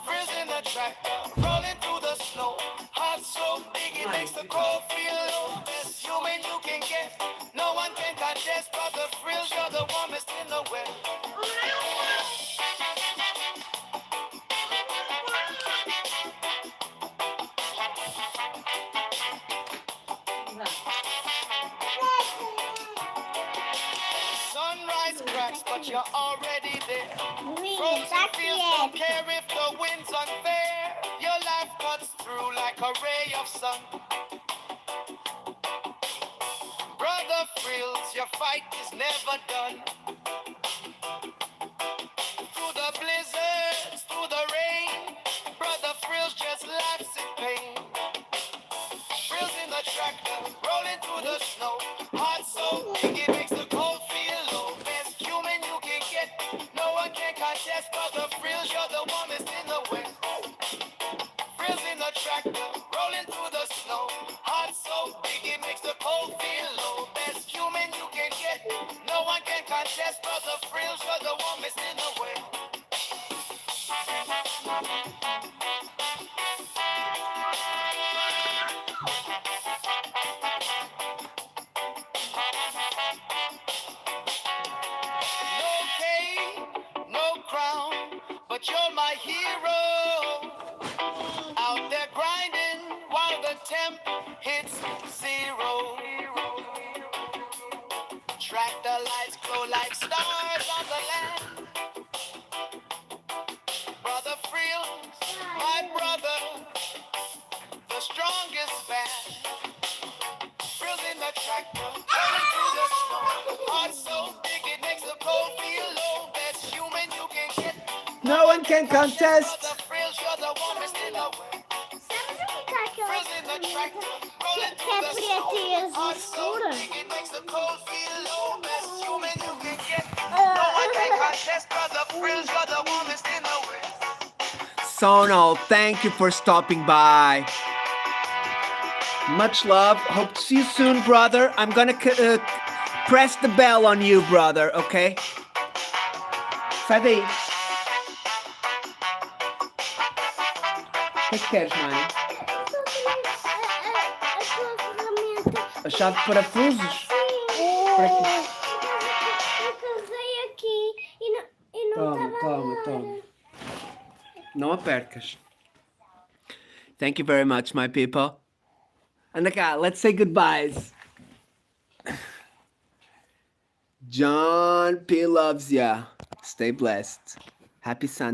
Frizz in the tractor, rolling through the snow. Heart so big it makes the cold feel low. Best human you can get. No one can contest. Brother Frills, you're the warmest in the West. Sunrise cracks, but you're already there. Frozen fields don't care if the wind's unfair. Your life cuts through like a ray of sun. Brother Frills, your fight is never done. Through the blizzards, through the rain, Brother Frills just laughs in pain. Frills in the tractor, rolling through the snow. Heart so big it makes the cold feel low. Best human you can get, no one can contest. Brother Frills, you're the warmest in the West. Frills in the tractor, rolling through the snow. Heart so big it makes the cold feel low. Best human you can get, no one can contest. Brother Frills, you're the warmest in the West. No cane, no crown, but you're my hero. Out there grinding while the temp hits zero. Tractor lights glow like stars on the land. Brother Frills, my brother, the strongest band. Frills in the tractor, rolling through the snow. Heart so big it makes the cold feel low. Best human you can get. No one can contest. Brother Frills, you're the warmest in the world. Frills in the tractor, rolling through the snow. Heart so big it makes the cold feel low. Best human you can get. No one can contest. Brother Frills, you're the warmest in the world. Sonal, thank you for stopping by. Much love. Hope to see you soon, brother. I'm gonna press the bell on you, brother, okay? Sai daí. O que queres, mãe? A chave de parafusos? Por aqui. Eu veio aqui e não Toma, estava toma, agora. toma. Não a percas. Thank you very much, my people. Anda cá, let's say goodbyes. John P. loves ya. Stay blessed. Happy Sunday.